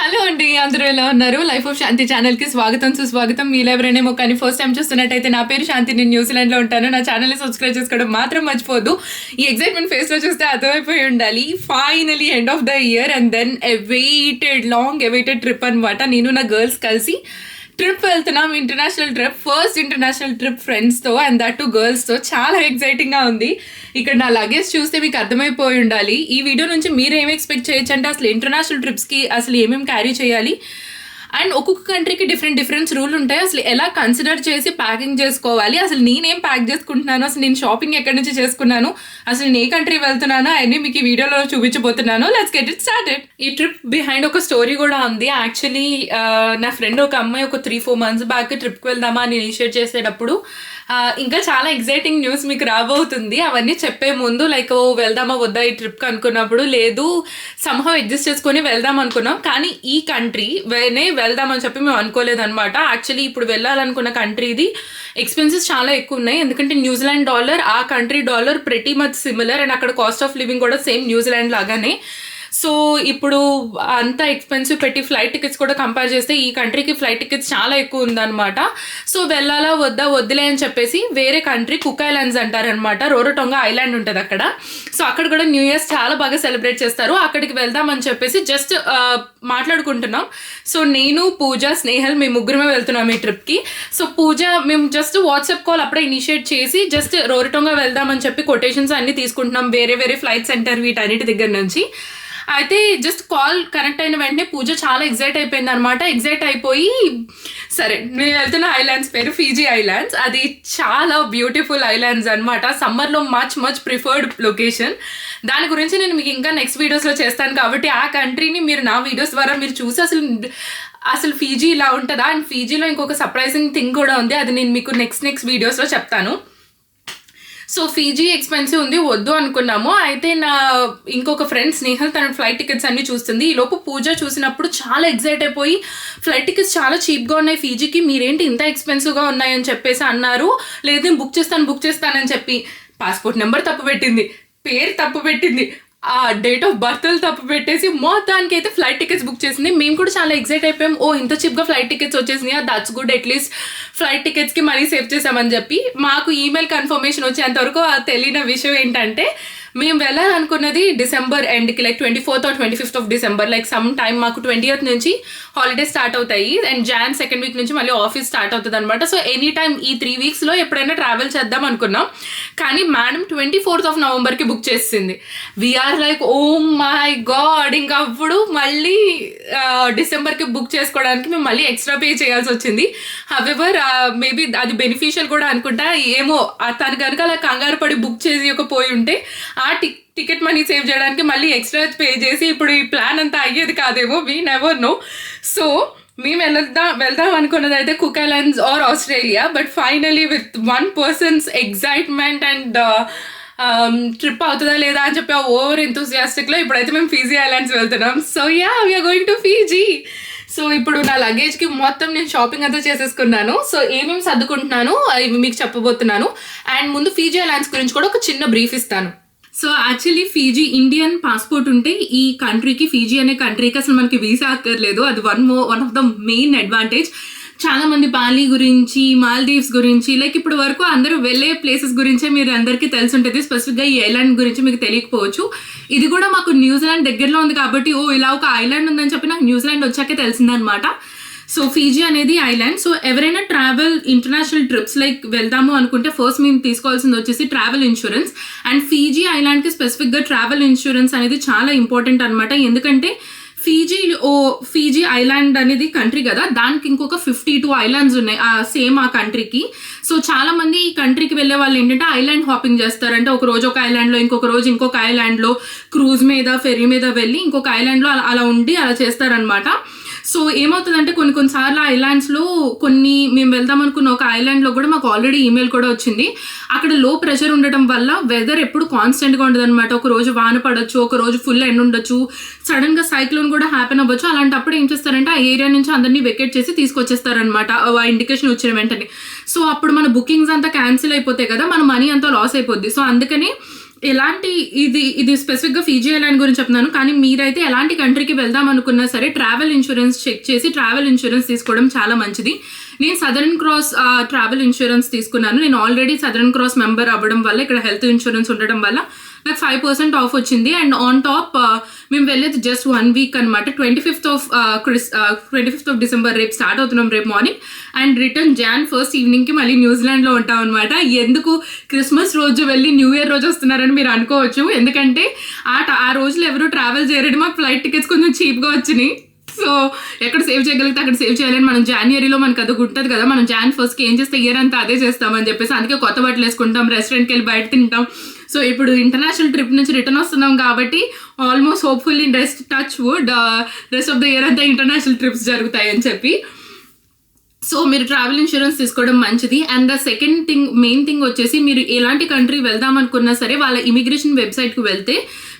Hello అండి, అందరూ ఎలా ఉన్నారు? లైఫ్ ఆఫ్ శాంతి ఛానల్కి స్వాగతం సుస్వాగతం. మీలో ఎవరైనా కానీ ఫస్ట్ టైం చూస్తున్నట్టయితే నా పేరు శాంతి, నేను న్యూజిలాండ్లో ఉంటాను. నా ఛానల్ని సబ్స్క్రైబ్ చేసుకోవడం మాత్రం మర్చిపోద్దు. ఈ ఎక్సైట్మెంట్ ఫేస్లో చూస్తే అర్థమైపోయి ఉండాలి. Finally end of the year and then long awaited trip అనమాట. నేను నా గర్ల్స్ కలిసి ట్రిప్ వెళ్తున్నాం, international trip, first international trip ఫ్రెండ్స్తో అండ్ దట్ టు గర్ల్స్తో. చాలా ఎక్సైటింగ్గా ఉంది. ఇక్కడ నా లగేజ్ చూస్తే మీకు అర్థమైపోయి ఉండాలి. ఈ వీడియో నుంచి మీరు ఏమి ఎక్స్పెక్ట్ చేయొచ్చు అంటే అసలు ఇంటర్నేషనల్ ట్రిప్స్కి అసలు ఏమేమి క్యారీ చేయాలి అండ్ ఒక్కొక్క కంట్రీకి డిఫరెంట్ రూల్ ఉంటాయి. అసలు ఎలా కన్సిడర్ చేసి ప్యాకింగ్ చేసుకోవాలి, అసలు నేనేం ప్యాక్ చేసుకుంటున్నాను, అసలు నేను షాపింగ్ ఎక్కడి నుంచి చేసుకున్నాను, అసలు నేను ఏ కంట్రీ వెళ్తున్నానో అవన్నీ మీకు ఈ వీడియోలో చూపించబోతున్నాను. Let's get it started. ఈ ట్రిప్ బిహైండ్ ఒక స్టోరీ కూడా ఉంది. యాక్చువల్లీ నా ఫ్రెండ్ ఒక అమ్మాయి ఒక 3-4 months బ్యాక్ ట్రిప్కి వెళ్దామా అని ఇనిషియేట్ చేసేటప్పుడు ఇంకా చాలా ఎగ్జైటింగ్ న్యూస్ మీకు రాబోతుంది. అవన్నీ చెప్పే ముందు లైక్ వెళ్దామా వద్దా ఈ ట్రిప్కి అనుకున్నప్పుడు, లేదు సంహౌ అడ్జస్ట్ చేసుకొని వెళ్దాం అనుకున్నాం, కానీ ఈ కంట్రీ వెళ్దామని చెప్పి మేము అనుకోలేదన్నమాట. యాక్చువల్లీ ఇప్పుడు వెళ్ళాలనుకున్న కంట్రీది ఎక్స్పెన్సెస్ చాలా ఎక్కువ ఉన్నాయి. ఎందుకంటే న్యూజిలాండ్ డాలర్ ఆ country dollar pretty much similar and అక్కడ కాస్ట్ ఆఫ్ లివింగ్ కూడా సేమ్ న్యూజిలాండ్ లాగానే. సో ఇప్పుడు అంత ఎక్స్పెన్సివ్ పెట్టి ఫ్లైట్ టికెట్స్ కూడా కంపేర్ చేస్తే ఈ కంట్రీకి ఫ్లైట్ టికెట్స్ చాలా ఎక్కువ ఉందన్నమాట. సో వెళ్ళాలా వద్దులే అని చెప్పేసి వేరే కంట్రీ కుక్ ఐలాండ్స్ అంటారనమాట. రోరోటోంగా ఐలాండ్ ఉంటుంది అక్కడ. సో అక్కడ కూడా న్యూ ఇయర్స్ చాలా బాగా సెలబ్రేట్ చేస్తారు. అక్కడికి వెళ్దామని చెప్పేసి జస్ట్ మాట్లాడుకుంటున్నాం. సో నేను, పూజ, స్నేహల్ మేము ముగ్గురమే వెళ్తున్నాం ఈ ట్రిప్కి. సో పూజ మేము జస్ట్ వాట్సాప్ కాల్ అప్పుడే ఇనిషియేట్ చేసి జస్ట్ రోరోటోంగా వెళ్దామని చెప్పి కొటేషన్స్ అన్నీ తీసుకుంటున్నాం వేరే ఫ్లైట్ సెంటర్ వీటన్నిటి దగ్గర నుంచి. అయితే జస్ట్ కాల్ కనెక్ట్ అయిన వెంటనే పూజ చాలా ఎగ్జైట్ అయిపోయింది అనమాట. ఎగ్జైట్ అయిపోయి సరే నేను వెళ్తున్న ఐలాండ్స్ పేరు ఫీజీ ఐలాండ్స్. అది చాలా బ్యూటిఫుల్ ఐలాండ్స్ అనమాట. సమ్మర్లో మచ్ ప్రిఫర్డ్ లొకేషన్. దాని గురించి నేను మీకు ఇంకా నెక్స్ట్ వీడియోస్లో చేస్తాను. కాబట్టి ఆ కంట్రీని మీరు నా వీడియోస్ ద్వారా మీరు చూసి అసలు ఫీజీ ఇలా ఉంటుందా అండ్ ఫీజీలో ఇంకొక సర్ప్రైజింగ్ థింగ్ కూడా ఉంది. అది నేను మీకు నెక్స్ట్ వీడియోస్లో చెప్తాను. సో ఫీజీ ఎక్స్పెన్సివ్ ఉంది, వద్దు అనుకున్నాము. అయితే నా ఇంకొక ఫ్రెండ్ స్నేహల్ తన ఫ్లైట్ టికెట్స్ అన్నీ చూస్తుంది. ఈలోపు పూజ చూసినప్పుడు చాలా ఎగ్జైట్ అయిపోయి ఫ్లైట్ టికెట్స్ చాలా చీప్గా ఉన్నాయి ఫీజీకి, మీరేంటి ఇంత ఎక్స్పెన్సివ్గా ఉన్నాయని చెప్పేసి అన్నారు. లేదు నేను బుక్ చేస్తానని చెప్పి పాస్పోర్ట్ నెంబర్ తప్పు పెట్టింది, పేరు తప్పు పెట్టింది, ఆ డేట్ ఆఫ్ బర్త్లు తప్పు పెట్టేసి మొత్తానికి అయితే ఫ్లైట్ టికెట్స్ బుక్ చేసింది. మేము కూడా చాలా ఎగ్జైట్ అయిపోయాం. ఇంత చీప్గా ఫ్లైట్ టికెట్స్ వచ్చేసినాయి, దట్స్ గుడ్, అట్లీస్ట్ ఫ్లైట్ టికెట్స్కి మనీ సేవ్ చేసామని చెప్పి. మాకు ఈమెయిల్ కన్ఫర్మేషన్ వచ్చేంతవరకు తెలియని విషయం ఏంటంటే మేము వెళ్ళాలనుకున్నది డిసెంబర్ ఎండ్కి, like 24th or 25th of December, like some time మాకు 20th నుంచి హాలిడేస్ స్టార్ట్ అవుతాయి అండ్ Jan 2nd week నుంచి మళ్ళీ ఆఫీస్ స్టార్ట్ అవుతుంది అనమాట. సో ఎనీ టైమ్ ఈ 3 weeksలో ఎప్పుడైనా ట్రావెల్ చేద్దాం అనుకున్నాం. కానీ మేడం 24th of Novemberకి బుక్ చేసింది. We're like oh my god, ఇంకా అప్పుడు మళ్ళీ డిసెంబర్కి బుక్ చేసుకోవడానికి మేము మళ్ళీ ఎక్స్ట్రా పే చేయాల్సి వచ్చింది. హవెవర్ మేబీ అది బెనిఫిషియల్ కూడా అనుకుంటా, ఏమో తను కనుక అలా కంగారు పడి బుక్ చేసి పోయి ఉంటే ఆ టికెట్ మనీ సేవ్ చేయడానికి మళ్ళీ ఎక్స్ట్రా పే చేసి ఇప్పుడు ఈ ప్లాన్ అంతా అయ్యేది కాదేమో, వీ నెవర్ నో. సో మేము వెళ్దాం అనుకున్నది అయితే Cook Islands or Australia. But finally with one persons excitement and trip అవుతుందా లేదా అని చెప్పి ఓవర్ ఎంతూసియాస్టిక్లో ఇప్పుడైతే మేము ఫీజీ ఐలాండ్స్ వెళ్తున్నాం. So we're going to Fiji. So ఇప్పుడు నా లగేజ్కి మొత్తం నేను షాపింగ్ అంతా చేసేసుకున్నాను. సో ఏమేమి సర్దుకుంటున్నాను అవి మీకు చెప్పబోతున్నాను. అండ్ ముందు ఫీజీ ఐలాండ్స్ గురించి కూడా ఒక చిన్న బ్రీఫ్ ఇస్తాను. So actually Fiji Indian passport ఉంటే ఈ కంట్రీకి, ఫీజీ అనే కంట్రీకి అసలు మనకి వీసా అక్కర్లేదు. అది one of the main advantage. చాలా మంది బాలి గురించి, మాల్దీవ్స్ గురించి, లైక్ ఇప్పుడు వరకు అందరూ వెళ్ళే ప్లేసెస్ గురించే మీరు అందరికీ తెలిసి ఉంటుంది. స్పెసిఫిక్గా ఈ ఐలాండ్ గురించి మీకు తెలియకపోవచ్చు. ఇది కూడా మాకు న్యూజిలాండ్ దగ్గరలో ఉంది కాబట్టి ఇలా ఒక ఐలాండ్ ఉందని చెప్పి నాకు న్యూజిలాండ్ వచ్చాకే తెలిసిందనమాట. సో ఫీజీ అనేది ఐలాండ్. సో ఎవరైనా ఇంటర్నేషనల్ ట్రిప్స్ లైక్ వెళ్దాము అనుకుంటే ఫస్ట్ మేము తీసుకోవాల్సింది వచ్చేసి ట్రావెల్ ఇన్సూరెన్స్. అండ్ ఫీజీ ఐలాండ్కి స్పెసిఫిక్గా ట్రావెల్ ఇన్సూరెన్స్ అనేది చాలా ఇంపార్టెంట్ అనమాట. ఎందుకంటే ఫీజీ ఐలాండ్ అనేది కంట్రీ కదా, దానికి ఇంకొక 52 ఐలాండ్స్ ఉన్నాయి సేమ్ ఆ కంట్రీకి. సో చాలా మంది ఈ కంట్రీకి వెళ్ళే వాళ్ళు ఏంటంటే ఐలాండ్ హాపింగ్ చేస్తారంటే ఒక రోజు ఒక ఐలాండ్లో, ఇంకొక రోజు ఇంకొక ఐలాండ్లో క్రూజ్ మీద, ఫెర్రీ మీద వెళ్ళి ఇంకొక ఐలాండ్లో అలా ఉండి అలా చేస్తారనమాట. సో ఏమవుతుందంటే కొన్నిసార్లు ఆ ఐలాండ్స్లో మేము వెళ్దాం అనుకున్న ఒక ఐలాండ్లో కూడా మాకు ఆల్రెడీ ఈమెయిల్ కూడా వచ్చింది. అక్కడ లో ప్రెషర్ ఉండటం వల్ల వెదర్ ఎప్పుడు కాన్స్టెంట్గా ఉండదు అనమాట. ఒక రోజు వాన పడవచ్చు, ఒక రోజు ఫుల్ ఎండ్ ఉండొచ్చు, సడన్గా సైక్లోన్ కూడా హ్యాపెన్ అవ్వచ్చు. అలాంటప్పుడు ఏం చేస్తారంటే ఆ ఏరియా నుంచి అందరినీ వెకేట్ చేసి తీసుకొచ్చేస్తారనమాట ఆ ఇండికేషన్ వచ్చిన వెంటనే. సో అప్పుడు మన బుకింగ్స్ అంతా క్యాన్సిల్ అయిపోతాయి కదా, మన మనీ అంతా లాస్ అయిపోద్ది. సో అందుకని ఎలాంటి ఇది స్పెసిఫిక్గా ఫీజీ ఐలాండ్ గురించి చెప్తున్నాను, కానీ మీరైతే ఎలాంటి కంట్రీకి వెళ్దాం అనుకున్నా సరే ట్రావెల్ ఇన్సూరెన్స్ చెక్ చేసి ట్రావెల్ ఇన్సూరెన్స్ తీసుకోవడం చాలా మంచిది. నేను సదరన్ క్రాస్ ట్రావెల్ ఇన్సూరెన్స్ తీసుకున్నాను. నేను ఆల్రెడీ సదరన్ క్రాస్ మెంబర్ అవ్వడం వల్ల, ఇక్కడ హెల్త్ ఇన్సూరెన్స్ ఉండడం వల్ల నాకు 5% ఆఫ్ వచ్చింది. అండ్ ఆన్ టాప్ మేము వెళ్ళేది జస్ట్ 1 వీక్ అనమాట. 25th ఆఫ్ డిసెంబర్ రేపు స్టార్ట్ అవుతున్నాం, రేపు morning. And return Jan 1st ఈవినింగ్కి మళ్ళీ న్యూజిలాండ్లో ఉంటాం అనమాట. ఎందుకు క్రిస్మస్ రోజు వెళ్ళి న్యూ ఇయర్ రోజు వస్తున్నారని మీరు అనుకోవచ్చు. ఎందుకంటే ఆ రోజులు ఎవరు ట్రావెల్ చేయరండి. మాకు ఫ్లైట్ టికెట్స్ కొంచెం చీప్గా వచ్చినాయి. సో ఎక్కడ సేవ్ చేయగలిగితే అక్కడ సేవ్ చేయాలని, మనం జాన్వరిలో మనకు అది ఉంటుంది కదా, మనం Jan 1st ఏం చేస్తే ఇయర్ అంతా అదే చేస్తామని చెప్పేసి అందుకే కొత్త బట్టలు వేసుకుంటాం, రెస్టారెంట్కి వెళ్ళి బయట తింటాం. సో ఇప్పుడు ఇంటర్నేషనల్ ట్రిప్ నుంచి రిటర్న్ వస్తున్నాం కాబట్టి almost hopefully touch wood rest of the year అంతా ఇంటర్నేషనల్ ట్రిప్స్ జరుగుతాయి అని చెప్పి. సో మీరు ట్రావెల్ ఇన్సూరెన్స్ తీసుకోవడం మంచిది. And the second thing, main thing వచ్చేసి, మీరు ఎలాంటి కంట్రీ వెళ్దాం అనుకున్నా సరే వాళ్ళ ఇమిగ్రేషన్ వెబ్సైట్కి వెళ్తే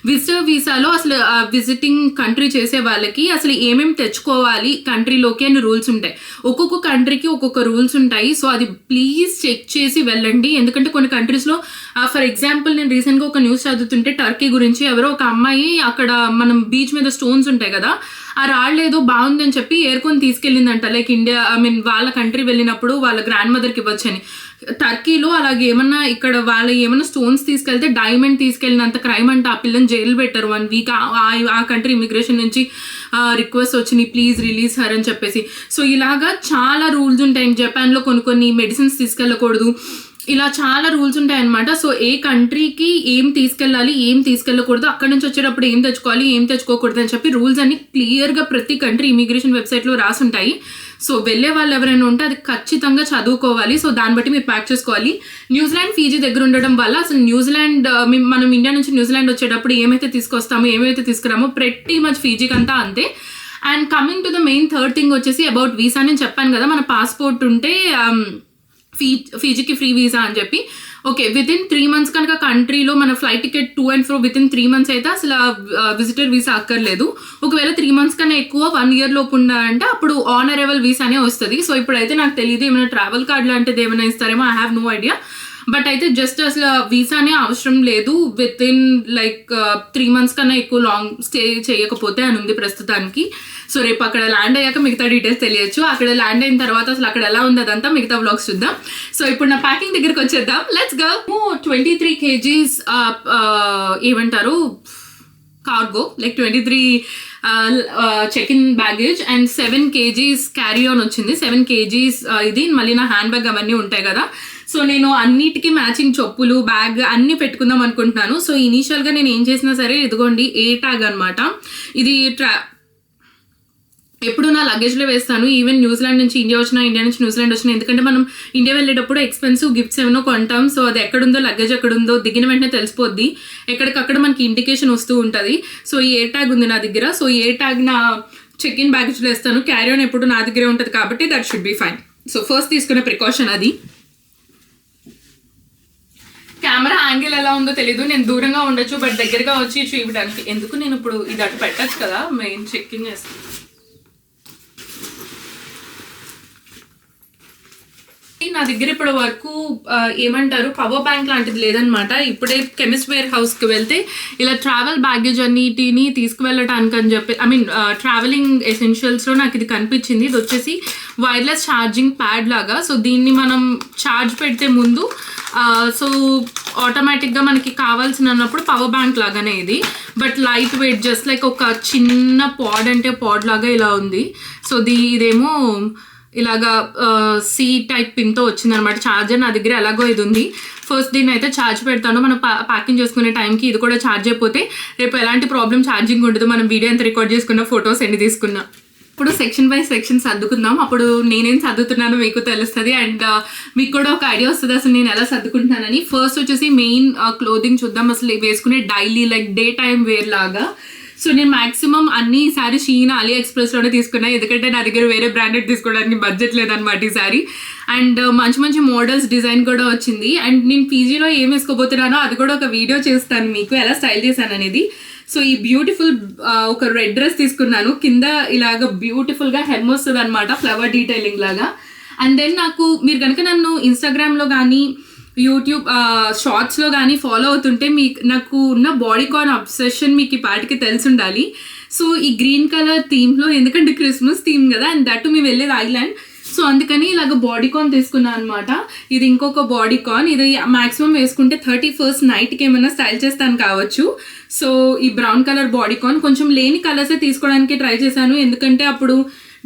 విజిటర్ వీసాలో అసలు విజిటింగ్ కంట్రీ చేసే వాళ్ళకి అసలు ఏమేమి తెచ్చుకోవాలి కంట్రీలోకి అని రూల్స్ ఉంటాయి. ఒక్కొక్క కంట్రీకి ఒక్కొక్క రూల్స్ ఉంటాయి. సో అది ప్లీజ్ చెక్ చేసి వెళ్ళండి. ఎందుకంటే కొన్ని కంట్రీస్లో, ఫర్ ఎగ్జాంపుల్ నేను రీసెంట్గా ఒక న్యూస్ చదువుతుంటే టర్కీ గురించి, ఎవరో ఒక అమ్మాయి అక్కడ మనం బీచ్ మీద స్టోన్స్ ఉంటాయి కదా, ఆ రాళ్ళు ఏదో బాగుందని చెప్పి ఏరుకొని తీసుకెళ్ళిందంట. లైక్ ఇండియా, వాళ్ళ కంట్రీ వెళ్ళినప్పుడు వాళ్ళ గ్రాండ్ మదర్కి ఇవ్వచ్చని. టర్కీలో అలాగే ఏమన్నా ఇక్కడ వాళ్ళు ఏమన్నా స్టోన్స్ తీసుకెళ్తే డైమండ్ తీసుకెళ్ళినంత క్రైమ్ అంటే ఆ పిల్లని జైలు పెట్టారు 1 వీక్. ఆ కంట్రీ ఇమిగ్రేషన్ నుంచి రిక్వెస్ట్ వచ్చినాయి, ప్లీజ్ రిలీజ్ హర్ అని చెప్పేసి. సో ఇలాగా చాలా రూల్స్ ఉంటాయి. జపాన్లో కొన్ని మెడిసిన్స్ తీసుకెళ్ళకూడదు, ఇలా చాలా రూల్స్ ఉంటాయి అనమాట. సో ఏ కంట్రీకి ఏం తీసుకెళ్ళాలి, ఏం తీసుకెళ్ళకూడదు, అక్కడి నుంచి వచ్చేటప్పుడు ఏం తెచ్చుకోవాలి, ఏం తెచ్చుకోకూడదు అని చెప్పి రూల్స్ అన్ని క్లియర్గా ప్రతి కంట్రీ ఇమిగ్రేషన్ వెబ్సైట్లో రాసి ఉంటాయి. సో వెళ్ళే వాళ్ళు ఎవరైనా ఉంటే అది ఖచ్చితంగా చదువుకోవాలి. సో దాన్ని బట్టి మీరు ప్యాక్ చేసుకోవాలి. న్యూజిలాండ్ ఫీజీ దగ్గర ఉండడం వల్ల అసలు న్యూజిలాండ్, మనం ఇండియా నుంచి న్యూజిలాండ్ వచ్చేటప్పుడు ఏమైతే తీసుకొస్తామో, ఏమైతే తీసుకురామో ప్రతి మచ్ ఫీజీకి అంతా అంతే. And coming to the main third thing వచ్చేసి అబౌట్ వీసా. నేను చెప్పాను కదా, మన పాస్పోర్ట్ ఉంటే ఫీజీకి ఫ్రీ వీసా అని చెప్పి. ఓకే, వితిన్ 3 months కనుక కంట్రీలో మన flight ticket to and fro within 3 months అయితే అసలు విజిటర్ వీసా అక్కర్లేదు. ఒకవేళ 3 months కన్నా ఎక్కువ 1 year లోపు ఉన్నారంటే అప్పుడు ఆన్ అరైవల్ వీసానే వస్తుంది. సో ఇప్పుడైతే నాకు తెలియదు, ఏమైనా ట్రావెల్ కార్డ్ లాంటిది ఏమైనా ఇస్తారేమో, I have no idea. But అయితే జస్ట్ అసలు వీసానే అవసరం లేదు వితిన్ లైక్ 3 months కన్నా ఎక్కువ లాంగ్ స్టే చేయకపోతే అని ఉంది ప్రస్తుతానికి. సో రేపు అక్కడ ల్యాండ్ అయ్యాక మిగతా డీటెయిల్స్ తెలియచ్చు. అక్కడ ల్యాండ్ అయిన తర్వాత అసలు అక్కడ ఎలా ఉంది అదంతా మిగతా వ్లాగ్స్ చూద్దాం. సో ఇప్పుడు నా ప్యాకింగ్ దగ్గరికి వచ్చేద్దాం, లెట్స్ గో. 23 kgs ఏమంటారు cargo, like 23 check in baggage and 7 kgs carry on వచ్చింది. 7 kgs ఇది, మళ్ళీ నా హ్యాండ్ బ్యాగ్ అవన్నీ ఉంటాయి కదా. సో నేను అన్నిటికీ మ్యాచింగ్ చెప్పులు, బ్యాగ్ అన్నీ పెట్టుకుందాం అనుకుంటున్నాను. సో ఇనీషియల్గా నేను ఏం చేసినా సరే, ఇదిగోండి ఏ ట్యాగ్ అనమాట. ఇది ఎప్పుడు నా లగేజ్లో వేస్తాను. ఈవెన్ న్యూజిలాండ్ నుంచి ఇండియా వచ్చినా, ఇండియా నుంచి న్యూజిలాండ్ వచ్చినా, ఎందుకంటే మనం ఇండియా వెళ్ళేటప్పుడు ఎక్స్పెన్సివ్ గిఫ్ట్స్ ఏమైనా కొంటాం. సో అది ఎక్కడుందో, లగేజ్ ఎక్కడుందో దిగిన వెంటనే తెలిసిపోద్ది. ఎక్కడికక్కడ మనకి ఇండికేషన్ వస్తూ ఉంటుంది. సో ఈ ఏ ట్యాగ్ ఉంది నా దగ్గర. సో ఏ ట్యాగ్ నా చెక్ ఇన్ బ్యాగేజ్లో వేస్తాను. క్యారీ ఆన్ ఎప్పుడు నా దగ్గరే ఉంటుంది కాబట్టి that should be fine. So first తీసుకునే ప్రికాషన్ అది. కెమెరా యాంగిల్ ఎలా ఉందో తెలీదు, నేను దూరంగా ఉండొచ్చు, బట్ దగ్గరగా వచ్చి చూపించడానికి ఎందుకు నేను ఇప్పుడు ఇది అటు పెట్టచ్చు కదా, మెయిన్ చెక్ ఇన్ చేస్తాను. నా దగ్గర ఇప్పటి వరకు ఏమంటారు పవర్ బ్యాంక్ లాంటిది లేదనమాట. ఇప్పుడే కెమిస్ట్ వేర్ హౌస్కి వెళ్తే ఇలా ట్రావెల్ బ్యాగేజ్ అన్నిటిని తీసుకువెళ్ళటానికి అని చెప్పి, ట్రావెలింగ్ ఎసెన్షియల్స్లో నాకు ఇది కనిపించింది. ఇది వచ్చేసి వైర్లెస్ ఛార్జింగ్ ప్యాడ్ లాగా. సో దీన్ని మనం ఛార్జ్ పెడితే ముందు సో ఆటోమేటిక్గా మనకి కావాల్సినప్పుడు పవర్ బ్యాంక్ లాగానే ఇది, but light weight, just like ఒక చిన్న పాడ్ అంటే పాడ్ లాగా ఇలా ఉంది. సో ఇదేమో ఇలాగా సి టైప్ పిన్తో వచ్చిందనమాట. ఛార్జర్ నా దగ్గర ఎలాగో ఇది ఉంది. ఫస్ట్ దీన్ని అయితే ఛార్జ్ పెడతాను. మనం ప్యాకింగ్ చేసుకునే టైంకి ఇది కూడా ఛార్జ్ అయిపోతే రేపు ఎలాంటి ప్రాబ్లం ఛార్జింగ్ ఉండదు. మనం వీడియో ఎంత రికార్డ్ చేసుకున్నా, ఫొటోస్ ఎన్ని తీసుకున్నా. ఇప్పుడు సెక్షన్ బై సెక్షన్ సర్దుకుందాం. అప్పుడు నేనేం సర్దుతున్నానో మీకు తెలుస్తుంది అండ్ మీకు కూడా ఒక ఐడియా వస్తుంది అసలు నేను ఎలా సర్దుకుంటున్నానని. ఫస్ట్ వచ్చేసి మెయిన్ క్లోదింగ్ చూద్దాం. అసలు వేసుకునే daily like day time where లాగా. సో నేను మాక్సిమం అన్ని ఈసారి షీన్, అలీ ఎక్స్ప్రెస్లోనే తీసుకున్నాను, ఎందుకంటే నా దగ్గర వేరే బ్రాండెడ్ తీసుకోవడానికి బడ్జెట్ లేదనమాట ఈసారి. అండ్ మంచి మంచి మోడల్స్, డిజైన్ కూడా వచ్చింది. అండ్ నేను పీజీలో ఏం వేసుకోబోతున్నానో అది కూడా ఒక వీడియో చేస్తాను మీకు, ఎలా స్టైల్ చేశాను అనేది. సో ఈ బ్యూటిఫుల్ ఒక రెడ్ డ్రెస్ తీసుకున్నాను. కింద ఇలాగ బ్యూటిఫుల్గా హెమ్ వస్తుంది అనమాట, ఫ్లవర్ డీటెయిలింగ్ లాగా. అండ్ దెన్ నాకు మీరు కనుక నన్ను ఇన్స్టాగ్రామ్లో కానీ యూట్యూబ్ షార్ట్స్లో కానీ ఫాలో అవుతుంటే నాకు ఉన్న బాడీకాన్ అబ్సెషన్ మీకు ఈ పాటికి తెలిసి ఉండాలి. సో ఈ గ్రీన్ కలర్ థీమ్లో, ఎందుకంటే క్రిస్మస్ థీమ్ కదా, అండ్ దట్ మేము వెళ్ళేది ఐలాండ్, సో అందుకని ఇలాగ బాడీకాన్ తీసుకున్నాను అనమాట. ఇది ఇంకొక బాడీకాన్, ఇది మాక్సిమం వేసుకుంటే 31st నైట్కి ఏమైనా స్టైల్ చేస్తాను కావచ్చు. సో ఈ బ్రౌన్ కలర్ బాడీకాన్ కొంచెం లేని కలర్సే తీసుకోవడానికి ట్రై చేశాను, ఎందుకంటే అప్పుడు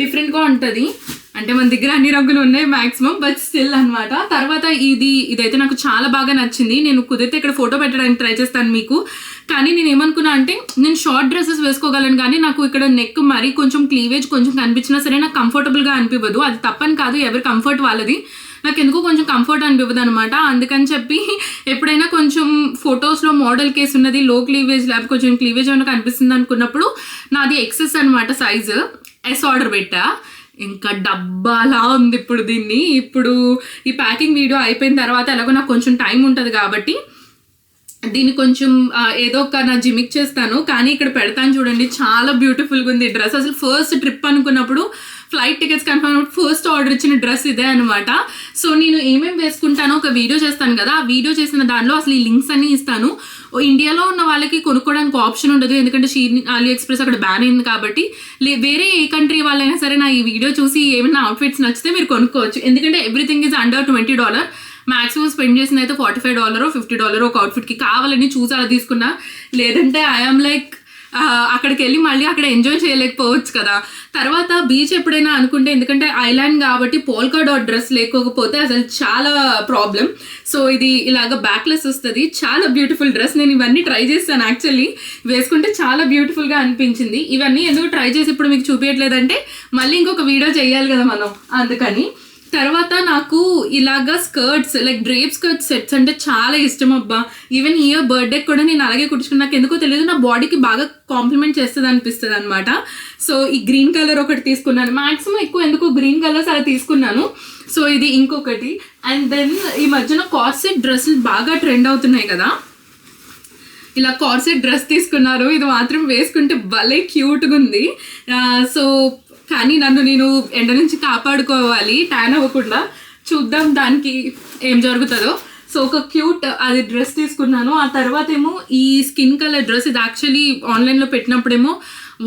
డిఫరెంట్గా ఉంటుంది. అంటే మన దగ్గర అన్ని రంగులు ఉన్నాయి మ్యాక్సిమం, బట్ స్టిల్ అనమాట. తర్వాత ఇదైతే నాకు చాలా బాగా నచ్చింది. నేను కుదిరితే ఇక్కడ ఫోటో పెట్టడానికి ట్రై చేస్తాను మీకు. కానీ నేను ఏమనుకున్నా అంటే, నేను షార్ట్ డ్రెస్సెస్ వేసుకోగలను, కానీ నాకు ఇక్కడ నెక్ మరీ కొంచెం క్లీవేజ్ కొంచెం కనిపించినా సరే నాకు కంఫర్టబుల్గా అనిపించదు. అది తప్పని కాదు, ఎవరి కంఫర్ట్ వాళ్ళది. నాకు ఎందుకో కొంచెం కంఫర్ట్ అనిపించదు అనమాట. అందుకని చెప్పి ఎప్పుడైనా కొంచెం ఫొటోస్లో మోడల్ కేసు ఉన్నది, లో క్లీవేజ్ లేకపోతే కొంచెం క్లీవేజ్ ఏమైనా కనిపిస్తుంది అనుకున్నప్పుడు నాది ఎక్సెస్ అనమాట, సైజు ఎస్ ఆర్డర్ పెట్టా. ఇంకా డబ్బాలా ఉంది ఇప్పుడు ఈ ప్యాకింగ్ వీడియో అయిపోయిన తర్వాత ఎలాగో నాకు కొంచెం టైం ఉంటుంది కాబట్టి దీన్ని కొంచెం ఏదో ఒక నా జిమిక్ చేస్తాను. కానీ ఇక్కడ పెడతాను చూడండి, చాలా బ్యూటిఫుల్గా ఉంది ఈ డ్రెస్. అసలు ఫస్ట్ ట్రిప్ అనుకున్నప్పుడు, flight tickets confirm first order ఇచ్చిన డ్రెస్ ఇదే అనమాట. సో నేను ఏమేమి వేసుకుంటానో ఒక వీడియో చేస్తాను కదా, ఆ వీడియో చేసిన దానిలో అసలు ఈ లింక్స్ అన్ని ఇస్తాను. ఇండియాలో ఉన్న వాళ్ళకి కొనుక్కోవడానికి ఆప్షన్ ఉండదు, ఎందుకంటే అలీ ఎక్స్ప్రెస్ అక్కడ బ్యాన్ అయింది కాబట్టి. వేరే ఏ కంట్రీ వాళ్ళైనా సరే నా ఈ వీడియో చూసి ఏమైనా అవుట్ఫిట్స్ నచ్చితే మీరు కొనుక్కోవచ్చు, ఎందుకంటే everything is under $20. Maximum spend చేసిన అయితే $45 $50 ఒక అవుట్ఫిట్కి. కావాలని చూసి అలా తీసుకున్నా, లేదంటే ఐఎమ్ లైక్ అక్కడికి వెళ్ళి మళ్ళీ అక్కడ ఎంజాయ్ చేయలేకపోవచ్చు కదా. తర్వాత బీచ్ ఎప్పుడైనా అనుకుంటే, ఎందుకంటే ఐలాండ్ కాబట్టి పోల్కా డాట్ డ్రెస్ లేకపోతే అసలు చాలా ప్రాబ్లం. సో ఇది ఇలాగ బ్యాక్లెస్ వస్తుంది, చాలా బ్యూటిఫుల్ డ్రెస్. నేను ఇవన్నీ ట్రై చేస్తాను, యాక్చువల్లీ వేసుకుంటే చాలా బ్యూటిఫుల్గా అనిపించింది. ఇవన్నీ ఎందుకు ట్రై చేసి ఇప్పుడు మీకు చూపించట్లేదంటే మళ్ళీ ఇంకొక వీడియో చేయాలి కదా మనం, అందుకని. తర్వాత నాకు ఇలాగా skirts, like drape skirt sets అంటే చాలా ఇష్టం అబ్బా. ఈవెన్ ఇయర్ బర్త్డే కూడా నేను అలాగే కుట్టించుకున్నా, నాకు ఎందుకో తెలియదు, నా బాడీకి బాగా కాంప్లిమెంట్ చేస్తుంది అనిపిస్తుంది అనమాట. సో ఈ గ్రీన్ కలర్ ఒకటి తీసుకున్నాను, మాక్సిమం ఎక్కువ ఎందుకు గ్రీన్ కలర్స్ అలా తీసుకున్నాను. సో ఇది ఇంకొకటి. అండ్ దెన్ ఈ మధ్యన కార్సెట్ డ్రెస్సులు బాగా ట్రెండ్ అవుతున్నాయి కదా, ఇలా కార్సెట్ డ్రెస్ తీసుకున్నారు. ఇది మాత్రం వేసుకుంటే భలే క్యూట్గా ఉంది. సో కానీ నేను ఎండ నుంచి కాపాడుకోవాలి, ట్యాన్ అవ్వకుండా. చూద్దాం దానికి ఏం జరుగుతుందో. సో ఒక క్యూట్ అది డ్రెస్ తీసుకున్నాను. ఆ తర్వాత ఏమో ఈ స్కిన్ కలర్ డ్రెస్, ఇది యాక్చువల్లీ ఆన్లైన్లో పెట్టినప్పుడేమో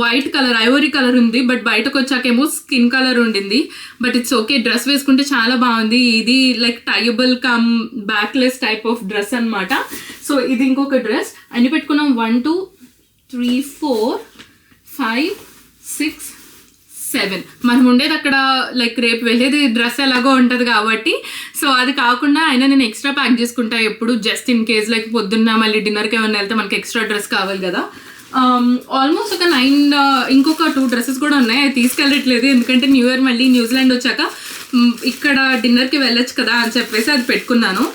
వైట్ కలర్, ఐవరీ కలర్ ఉంది, బట్ బయటకు వచ్చాకేమో స్కిన్ కలర్ ఉండింది. బట్ ఇట్స్ ఓకే, డ్రెస్ వేసుకుంటే చాలా బాగుంది. ఇది లైక్ టైబుల్ cum backless type of dress అనమాట. సో ఇది ఇంకొక డ్రెస్. అన్ని పెట్టుకున్నాం 1 2 3 4 5 6 7. మనం ఉండేది అక్కడ, లైక్ రేపు వెళ్ళేది డ్రెస్ ఎలాగో ఉంటుంది కాబట్టి. సో అది కాకుండా అయినా నేను ఎక్స్ట్రా ప్యాక్ చేసుకుంటా ఎప్పుడు, జస్ట్ ఇన్ కేస్ లైక్ పొద్దున్న మళ్ళీ డిన్నర్కి ఏమైనా వెళ్తే మనకి ఎక్స్ట్రా డ్రెస్ కావాలి కదా. ఆల్మోస్ట్ ఒక 9 ఇంకొక 2 డ్రెస్సెస్ కూడా ఉన్నాయి, అది తీసుకెళ్ళట్లేదు, ఎందుకంటే న్యూ ఇయర్ మళ్ళీ న్యూజిలాండ్ వచ్చాక ఇక్కడ డిన్నర్కి వెళ్ళొచ్చు కదా అని చెప్పేసి అది పెట్టుకున్నాను.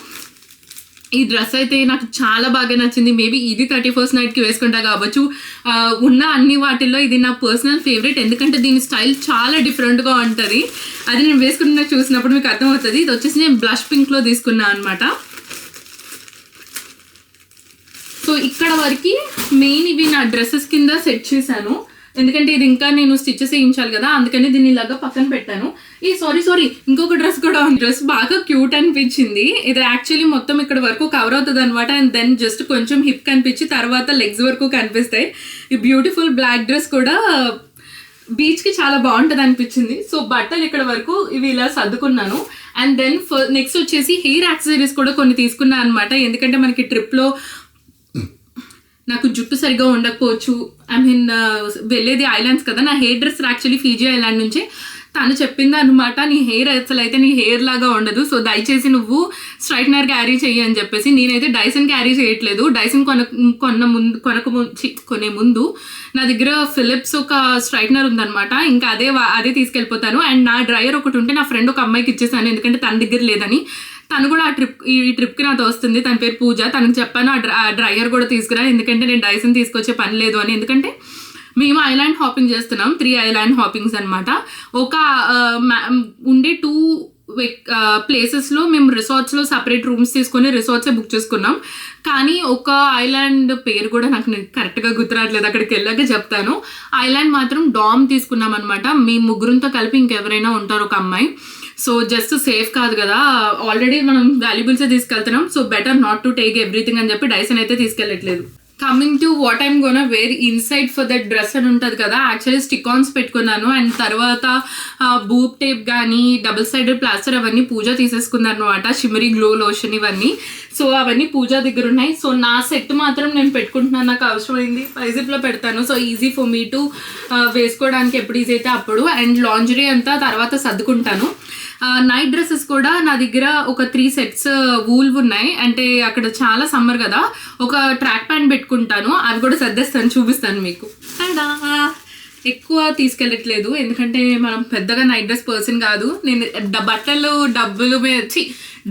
ఈ డ్రెస్ అయితే నాకు చాలా బాగా నచ్చింది. మేబీ ఇది 31st నైట్కి వేసుకుంటా కావచ్చు. ఉన్న అన్ని వాటిల్లో ఇది నా పర్సనల్ ఫేవరెట్, ఎందుకంటే దీని స్టైల్ చాలా డిఫరెంట్గా ఉంటుంది. అది నేను వేసుకున్న చూసినప్పుడు మీకు అర్థమవుతుంది. ఇది వచ్చేసి నేను బ్లష్ పింక్లో తీసుకున్నాను అనమాట. సో ఇక్కడ వరకు మెయిన్ ఇవి నా డ్రెస్సెస్ కింద సెట్ చేశాను, ఎందుకంటే ఇది ఇంకా నేను స్టిచెస్ వేయించాలి కదా, అందుకని దీన్ని ఇలాగా పక్కన పెట్టాను. సారీ ఇంకొక డ్రెస్ కూడా ఉంది. డ్రెస్ బాగా క్యూట్ అనిపించింది. ఇది యాక్చువల్లీ మొత్తం ఇక్కడ వరకు కవర్ అవుతుంది అనమాట, అండ్ దెన్ జస్ట్ కొంచెం హిప్ కనిపించి తర్వాత లెగ్స్ వరకు కనిపిస్తాయి. ఈ బ్యూటిఫుల్ బ్లాక్ డ్రెస్ కూడా బీచ్కి చాలా బాగుంటుంది అనిపించింది. సో బట్టలు ఇక్కడ వరకు ఇవి ఇలా సర్దుకున్నాను. అండ్ దెన్ నెక్స్ట్ వచ్చేసి హెయిర్ యాక్సెసరీస్ కూడా కొన్ని తీసుకున్నాను అనమాట, ఎందుకంటే మనకి ట్రిప్లో నాకు జుట్టు సరిగా ఉండకపోవచ్చు. వెళ్ళేది ఐలాండ్స్ కదా, నా hair dress actually Fiji island నుంచి. తను చెప్పింది అనమాట, నీ హెయిర్ అసలు అయితే నీ హెయిర్ లాగా ఉండదు, సో దయచేసి నువ్వు స్ట్రైట్నర్ క్యారీ చెయ్యి అని చెప్పేసి. నేనైతే డైసన్ క్యారీ చేయట్లేదు. డైసన్ కొనే ముందు నా దగ్గర ఫిలిప్స్ ఒక స్ట్రైట్నర్ ఉందనమాట, ఇంకా అదే తీసుకెళ్ళిపోతాను. అండ్ నా డ్రైయర్ ఒకటి ఉంటే నా ఫ్రెండ్ ఒక అమ్మాయికి ఇచ్చేసాను, ఎందుకంటే తన దగ్గర లేదని. తను కూడా ఈ ట్రిప్కి నాతో వస్తుంది, తన పేరు పూజ. తనకు చెప్పాను ఆ డ్రైయర్ కూడా తీసుకురా, ఎందుకంటే నేను డైసన్ తీసుకొచ్చే పని లేదు అని. ఎందుకంటే మేము ఐలాండ్ హాపింగ్ చేస్తున్నాం, 3 ఐలాండ్ హాపింగ్స్ అనమాట. ఒక ఉండే 2 ప్లేసెస్లో మేము రిసార్ట్స్లో సపరేట్ రూమ్స్ తీసుకొని రిసార్ట్సే బుక్ చేసుకున్నాం. కానీ ఒక ఐలాండ్ పేరు కూడా నాకు కరెక్ట్గా గుర్తురాట్లేదు, అక్కడికి వెళ్ళాక చెప్తాను. ఐలాండ్ మాత్రం డామ్ తీసుకున్నాం అనమాట. మీ ముగ్గురంతో కలిపి ఇంకెవరైనా ఉంటారు, ఒక అమ్మాయి. సో జస్ట్ సేఫ్ కాదు కదా, ఆల్రెడీ మనం వాల్యుబుల్సే తీసుకెళ్తున్నాం, so better not to take everything అని చెప్పి డైసన్ అయితే తీసుకెళ్ళట్లేదు. Coming to what I'm gonna wear inside for that dress అని ఉంటుంది కదా, యాక్చువల్లీ స్టిక్ ఆన్స్ పెట్టుకున్నాను అండ్ తర్వాత బూప్ టేప్ కానీ డబుల్ సైడెడ్ ప్లాస్టర్ అవన్నీ పూజ తీసేసుకున్నాను అనమాట, షిమరీ గ్లో లోషన్ ఇవన్నీ. సో అవన్నీ పూజ దగ్గర ఉన్నాయి. సో నా సెట్ మాత్రం నేను పెట్టుకుంటున్నాను, నాకు అవసరమైంది పైజిప్లో పెడతాను. So easy for me to వేసుకోవడానికి ఎప్పుడు ఈజీ అయితే అప్పుడు. అండ్ లాంజరీ అంతా తర్వాత సర్దుకుంటాను. నైట్ డ్రెస్సెస్ కూడా నా దగ్గర ఒక 3 సెట్స్ వూల్ ఉన్నాయి, అంటే అక్కడ చాలా సమ్మర్ కదా, ఒక ట్రాక్ ప్యాంట్ పెట్టుకుంటాను, అవి కూడా సర్దేస్తాను, చూపిస్తాను మీకు. ఎక్కువ తీసుకెళ్ళట్లేదు ఎందుకంటే మనం పెద్దగా నైట్ డ్రెస్ పర్సన్ కాదు. నేను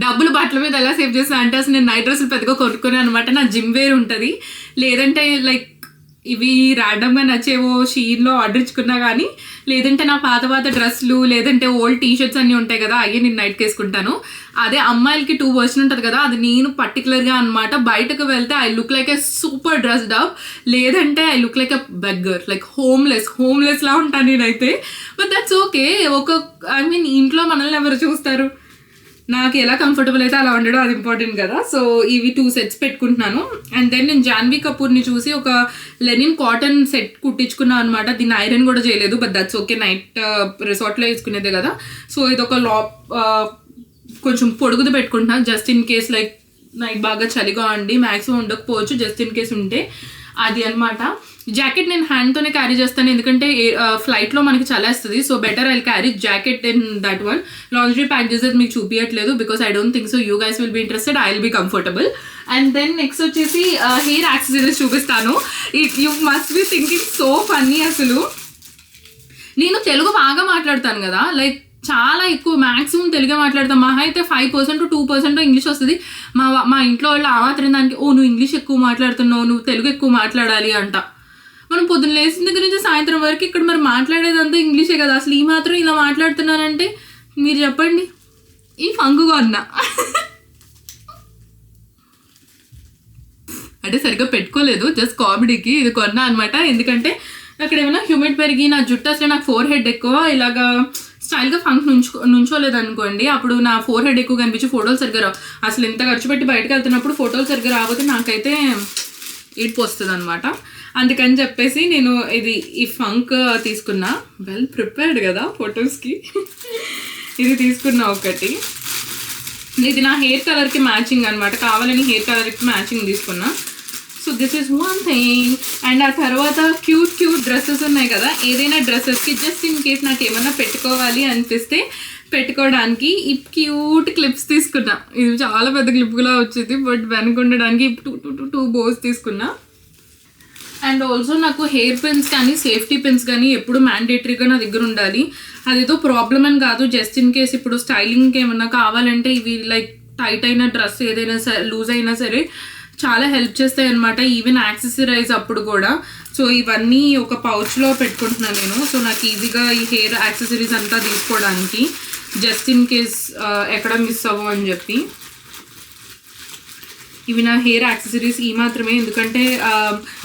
డబ్బులు బట్టల మీద ఎలా సేవ్ చేస్తాను అంటే అసలు నేను నైట్ డ్రెస్సులు పెద్దగా కొనుక్కున్నాను అనమాట. నా జిమ్ వేర్ ఉంటుంది, లేదంటే లైక్ ఇవి ర్యాండమ్గా నచ్చేవో షీన్లో ఆర్డర్ ఇచ్చుకున్నా కానీ, లేదంటే నా పాత డ్రెస్సులు లేదంటే ఓల్డ్ టీషర్ట్స్ అన్నీ ఉంటాయి కదా, అవి నేను నైట్కి వేసుకుంటాను. అదే అమ్మాయిలకి 2 వర్షన్ ఉంటుంది కదా, అది నేను పర్టికులర్గా అనమాట. బయటకు వెళ్తే I look like a super dressed up, లేదంటే I look like a beggar, like homeless లా ఉంటాను నేనైతే. But that's okay. ఇంట్లో మనల్ని ఎవరు చూస్తారు, నాకు ఎలా కంఫర్టబుల్ అయితే అలా ఉండడం అది ఇంపార్టెంట్ కదా. సో ఇవి 2 సెట్స్ పెట్టుకుంటున్నాను. అండ్ దెన్ నేను జాన్వీ కపూర్ని చూసి ఒక లెనిన్ కాటన్ సెట్ కుట్టించుకున్నాను అనమాట. దీన్ని ఐరన్ కూడా చేయలేదు, బట్ దట్స్ ఓకే, నైట్ రిసార్ట్లో వేసుకునేదే కదా. సో ఇది ఒక కొంచెం పొడుగుది పెట్టుకుంటున్నాను, just in case like night బాగా చలిగా ఉండి మ్యాక్సిమం ఉండకపోవచ్చు, జస్ట్ ఇన్ కేస్ ఉంటే అది అనమాట. జాకెట్ నేను హ్యాండ్తోనే క్యారీ చేస్తాను ఎందుకంటే ఫ్లైట్లో మనకి చలేస్తుంది. So better I carry jacket in that one. Laundry pack చేసేది మీకు చూపించట్లేదు because I don't think so you guys will be interested, I will be comfortable. And then next వచ్చేసి హెయిర్ యాక్సెసరీస్ చూపిస్తాను. You must be thinking so funny. అసలు నేను తెలుగు బాగా మాట్లాడతాను కదా, లైక్ చాలా ఎక్కువ మ్యాక్సిమం తెలుగే మాట్లాడతాం. మహా అయితే 5% 2% ఇంగ్లీష్ వస్తుంది. మా ఇంట్లో వాళ్ళు ఆ మాత్రం దానికి నువ్వు ఇంగ్లీష్ ఎక్కువ మాట్లాడుతున్నావు, నువ్వు తెలుగు ఎక్కువ మాట్లాడాలి అంట. మనం పొద్దున్న లేచిన దగ్గర నుంచి సాయంత్రం వరకు ఇక్కడ మరి మాట్లాడేదంతా ఇంగ్లీషే కదా, అసలు ఈ మాత్రం ఇలా మాట్లాడుతున్నారంటే మీరు చెప్పండి. ఈ ఫంగుగా ఉన్నా అంటే సరిగ్గా పెట్టుకోలేదు, జస్ట్ కామెడీకి ఇది కొన్నా అనమాట. ఎందుకంటే అక్కడ ఏమైనా హ్యూమిడ్ పెరిగి నా జుట్టు అసలు నాకు 4 హెడ్ ఎక్కువ ఇలాగా స్టైల్గా ఫంక్షన్ నుంచోలేదు అనుకోండి, అప్పుడు నా 4 హెడ్ ఎక్కువ కనిపించి ఫోటోలు సరిగ్గా రావు. అసలు ఇంత ఖర్చు పెట్టి బయటకు వెళ్తున్నప్పుడు ఫోటోలు సరిగ్గా రాకపోతే నాకైతే ఏడుపు వస్తుంది అనమాట. అందుకని చెప్పేసి నేను ఈ ఫంక్ తీసుకున్నా, వెల్ ప్రిపేర్డ్ కదా ఫొటోస్కి. ఇది తీసుకున్నా ఒకటి. ఇది నా హెయిర్ కలర్కి మ్యాచింగ్ అనమాట, కావాలని హెయిర్ కలర్కి మ్యాచింగ్ తీసుకున్నా. So this is one thing. And ఆ తర్వాత క్యూట్ డ్రెస్సెస్ ఉన్నాయి కదా, ఏదైనా డ్రెస్సెస్కి జస్ట్ ఇన్ కేస్ నాకు ఏమన్నా పెట్టుకోవాలి అనిపిస్తే పెట్టుకోవడానికి ఈ క్యూట్ క్లిప్స్ తీసుకున్నా. ఇది చాలా పెద్ద క్లిప్గా వచ్చింది, బట్ వెనుకుండడానికి 2 బోస్ తీసుకున్నా. అండ్ ఆల్సో నాకు హెయిర్ పిన్స్ కానీ సేఫ్టీ పిన్స్ కానీ ఎప్పుడు మ్యాండేటరీగా నా దగ్గర ఉండాలి. అదేదో ప్రాబ్లం అని కాదు, జస్ట్ ఇన్ కేస్ ఇప్పుడు స్టైలింగ్కి ఏమన్నా కావాలంటే ఇవి లైక్ టైట్ అయిన డ్రెస్ ఏదైనా సరే లూజ్ అయినా సరే చాలా హెల్ప్ చేస్తాయి అనమాట, ఈవెన్ యాక్సెసరైజ్ అప్పుడు కూడా. సో ఇవన్నీ ఒక పౌచ్లో పెట్టుకుంటున్నాను నేను. సో నాకు ఈజీగా ఈ హెయిర్ యాక్సెసరీస్ అంతా తీసుకోవడానికి, జస్ట్ ఇన్ కేస్ ఎక్కడ మిస్ అవ్వం అని చెప్పి. ఇవి నా హెయిర్ యాక్సెసరీస్ ఈ మాత్రమే, ఎందుకంటే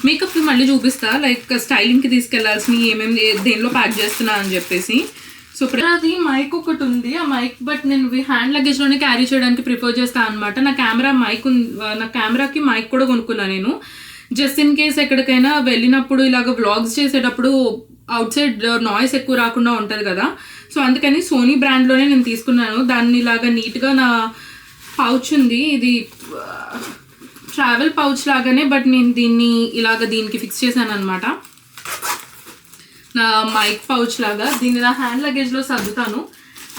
మేకప్కి మళ్ళీ చూపిస్తా లైక్ స్టైలింగ్కి తీసుకెళ్లాల్సినవి ఏమేమి దేనిలో ప్యాక్ చేస్తున్నా అని చెప్పేసి. సో అది మైక్ ఒకటి ఉంది, ఆ మైక్ బట్ నేను హ్యాండ్ లగేజ్లోనే క్యారీ చేయడానికి ప్రిఫర్ చేస్తాను అనమాట. నా కెమెరాకి మైక్ కూడా కొనుక్కున్నాను నేను, జస్ట్ ఇన్ కేస్ ఎక్కడికైనా వెళ్ళినప్పుడు ఇలాగ వ్లాగ్స్ చేసేటప్పుడు అవుట్ సైడ్ నాయిస్ ఎక్కువ రాకుండా ఉంటుంది కదా. సో అందుకని సోనీ బ్రాండ్లోనే నేను తీసుకున్నాను. దాన్ని ఇలాగ నీట్గా నా పౌచ్ ఉంది, ఇది ట్రావెల్ పౌచ్ లాగానే, బట్ నేను దీనికి ఫిక్స్ చేశాను అనమాట, నా మైక్ పౌచ్ లాగా. దీన్ని నా హ్యాండ్ లగేజ్లో సర్దుతాను.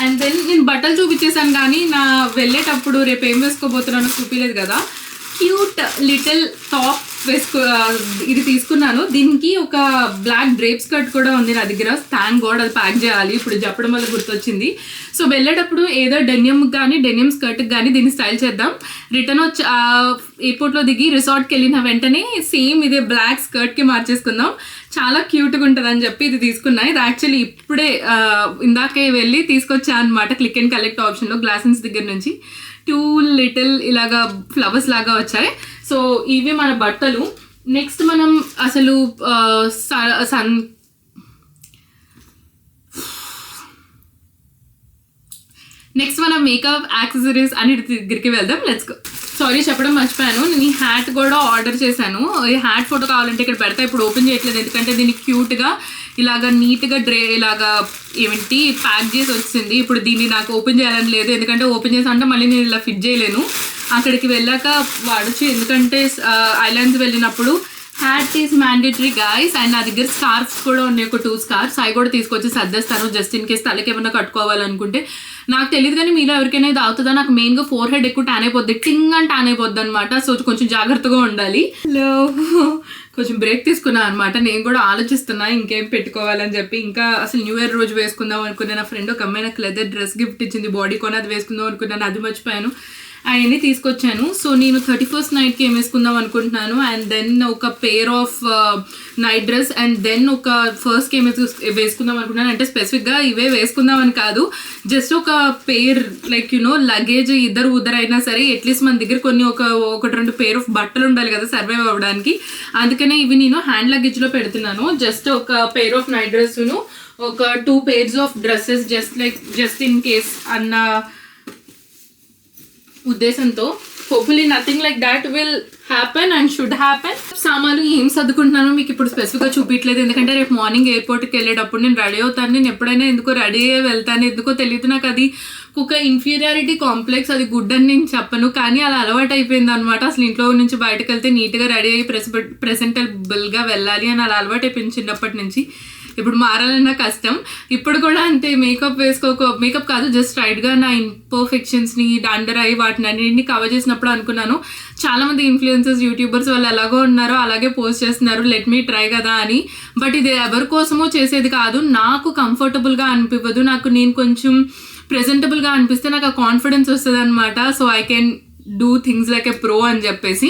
అండ్ దెన్ నేను బట్టలు చూపించేసాను కానీ నా వెళ్ళేటప్పుడు రేపు ఏం వేసుకోబోతున్నానో చూపించలేదు కదా. క్యూట్ లిటిల్ టాప్ ఇది తీసుకున్నాను. దీనికి ఒక బ్లాక్ డ్రేప్ స్కర్ట్ కూడా ఉంది నా దగ్గర, థ్యాంక్ గాడ్, అది ప్యాక్ చేయాలి ఇప్పుడు చెప్పడం వల్ల గుర్తొచ్చింది. సో వెళ్ళేటప్పుడు ఏదో డెనిమ్ స్కర్ట్కి కానీ దీన్ని స్టైల్ చేద్దాం. రిటర్న్ ఎయిర్పోర్ట్లో దిగి రిసార్ట్కి వెళ్ళిన వెంటనే సేమ్ ఇదే బ్లాక్ స్కర్ట్కి మార్చేసుకుందాం, చాలా క్యూట్గా ఉంటుంది అని చెప్పి ఇది తీసుకున్నా. ఇది యాక్చువల్లీ ఇప్పుడే ఇందాకే వెళ్ళి తీసుకొచ్చా అనమాట క్లిక్ అండ్ కలెక్ట్ ఆప్షన్లో, గ్లాసెన్స్ దగ్గర నుంచి 2 లిటిల్ ఇలాగా ఫ్లవర్స్ లాగా వచ్చాయి. సో ఇవి మన బట్టలు. నెక్స్ట్ మనం అసలు నెక్స్ట్ మన మేకప్ యాక్సెసరీస్ అన్నిటి దగ్గరికి వెళ్దాం. Let's go. సారీ చెప్పడం మర్చిపోయాను, నేను ఈ హ్యాట్ కూడా ఆర్డర్ చేశాను. ఈ హ్యాట్ ఫోటో కావాలంటే ఇక్కడ పెడతా, ఇప్పుడు ఓపెన్ చేయట్లేదు ఎందుకంటే దీన్ని క్యూట్గా ఇలాగా నీట్గా ఇలాగా ఏమిటి ప్యాక్ చేసి వచ్చింది. ఇప్పుడు దీన్ని నాకు ఓపెన్ చేయాలని లేదు, ఎందుకంటే ఓపెన్ చేసా అంటే మళ్ళీ నేను ఇలా ఫిట్ చేయలేను. అక్కడికి వెళ్ళాక వాడచ్చు, ఎందుకంటే ఐలాండ్స్ వెళ్ళినప్పుడు hat is mandatory guys. And నా దగ్గర స్కార్ఫ్స్ కూడా ఉన్నాయి, ఒక 2 స్కార్ఫ్స్. అవి కూడా తీసుకొచ్చి సర్దేస్తాను జస్ట్ ఇన్ కేస్ తలకి ఏమన్నా కట్టుకోవాలనుకుంటే. నాకు తెలియదు కానీ మీలో ఎవరికైనా ఇది అవుతుందా, నాకు మెయిన్గా ఫోర్ హెడ్ ఎక్కువ ట్యాన్ అయిపోద్ది, టింగ్ అని ట్యాన్ అయిపోద్ది అనమాట. సో కొంచెం జాగ్రత్తగా ఉండాలి. కొంచెం బ్రేక్ తీసుకున్నాను అనమాట. నేను కూడా ఆలోచిస్తున్నా ఇంకేం పెట్టుకోవాలని చెప్పి. ఇంకా అసలు న్యూ ఇయర్ రోజు వేసుకుందాం అనుకున్నా. నా ఫ్రెండ్ ఒక అమ్మాయి నాకు లెదర్ డ్రెస్ గిఫ్ట్ ఇచ్చింది, బాడీ కొని అది వేసుకుందాం అనుకున్నాను, అది మర్చిపోయాను. అవన్నీ తీసుకొచ్చాను. సో నేను 31st నైట్కి ఏం వేసుకుందాం అనుకుంటున్నాను. అండ్ దెన్ ఒక pair of night dress, and then ఒక ఫస్ట్కి ఏమి వేసుకుందాం అనుకుంటున్నాను. అంటే స్పెసిఫిక్గా ఇవే వేసుకుందామని కాదు, జస్ట్ ఒక పేర్ లైక్ లగేజ్ ఉద్దరైనా సరే అట్లీస్ట్ మన దగ్గర కొన్ని ఒకటి 2 పేర్ ఆఫ్ బట్టలు ఉండాలి కదా సర్వైవ్ అవ్వడానికి. అందుకనే ఇవి నేను హ్యాండ్ లగేజ్లో పెడుతున్నాను. జస్ట్ ఒక పేర్ ఆఫ్ నైట్ డ్రెస్ను, ఒక 2 pairs of dresses just in case అన్న ఉద్దేశంతో. Hopefully nothing like that will happen and should happen. సామాన్లు ఏం సర్దుకుంటున్నాను మీకు ఇప్పుడు స్పెసిఫిక్గా చూపించలేదు, ఎందుకంటే రేపు మార్నింగ్ ఎయిర్పోర్ట్కి వెళ్ళేటప్పుడు నేను రెడీ అవుతాను. నేను ఎప్పుడైనా ఎందుకో రెడీ అయ్యే వెళ్తాను, ఎందుకో తెలియదు నాకు. అది ఒక ఇన్ఫీరియారిటీ కాంప్లెక్స్, అది గుడ్ అని నేను చెప్పను, కానీ అలా అలవాటు అయిపోయింది అనమాట. అసలు ఇంట్లో నుంచి బయటకు వెళ్తే నీట్గా రెడీ అయ్యి ప్రెసెంటబుల్గా వెళ్ళాలి అని అలా అలవాటు అయిపోయింది చిన్నప్పటి నుంచి. ఇప్పుడు మారాలన్నా కష్టం. ఇప్పుడు కూడా అంతే, మేకప్ కాదు జస్ట్ స్ట్రైట్గా నా ఇంపర్ఫెక్షన్స్ని అండర్ ఐ వాటిని అన్నింటినీ కవర్ చేసినప్పుడు అనుకున్నాను చాలామంది ఇన్ఫ్లుయెన్సర్స్ యూట్యూబర్స్ వాళ్ళు ఎలాగో ఉన్నారో అలాగే పోస్ట్ చేస్తున్నారు, లెట్ మీ ట్రై కదా అని. బట్ ఇది ఎవరి కోసమో చేసేది కాదు, నాకు కంఫర్టబుల్గా అనిపించదు. నేను కొంచెం ప్రెజెంటబుల్గా అనిపిస్తే నాకు ఆ కాన్ఫిడెన్స్ వస్తుంది అనమాట. So I can do things like a pro అని చెప్పేసి.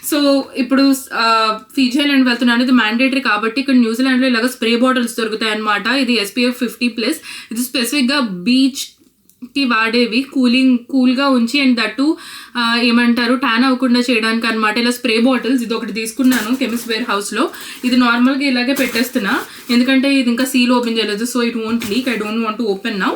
సో ఇప్పుడు ఫిజీ ఐలాండ్ వెళ్తున్నాను, ఇది మ్యాండేటరీ కాబట్టి. ఇక్కడ న్యూజిలాండ్లో ఇలాగ స్ప్రే బాటిల్స్ దొరుకుతాయి అనమాట. ఇది SPF 50+. ఇది స్పెసిఫిక్గా బీచ్కి వాడేవి, కూల్గా ఉంచి అండ్ దట్టు ఏమంటారు ట్యాన్ అవ్వకుండా చేయడానికి అనమాట. ఇలా స్ప్రే బాటిల్స్ ఇది ఒకటి తీసుకున్నాను కెమిస్ట్ వేర్ హౌస్లో. ఇది నార్మల్గా ఇలాగే పెట్టేస్తున్నా, ఎందుకంటే ఇది ఇంకా సీల్ ఓపెన్ చేయలేదు. So it won't leak, I don't want to open now.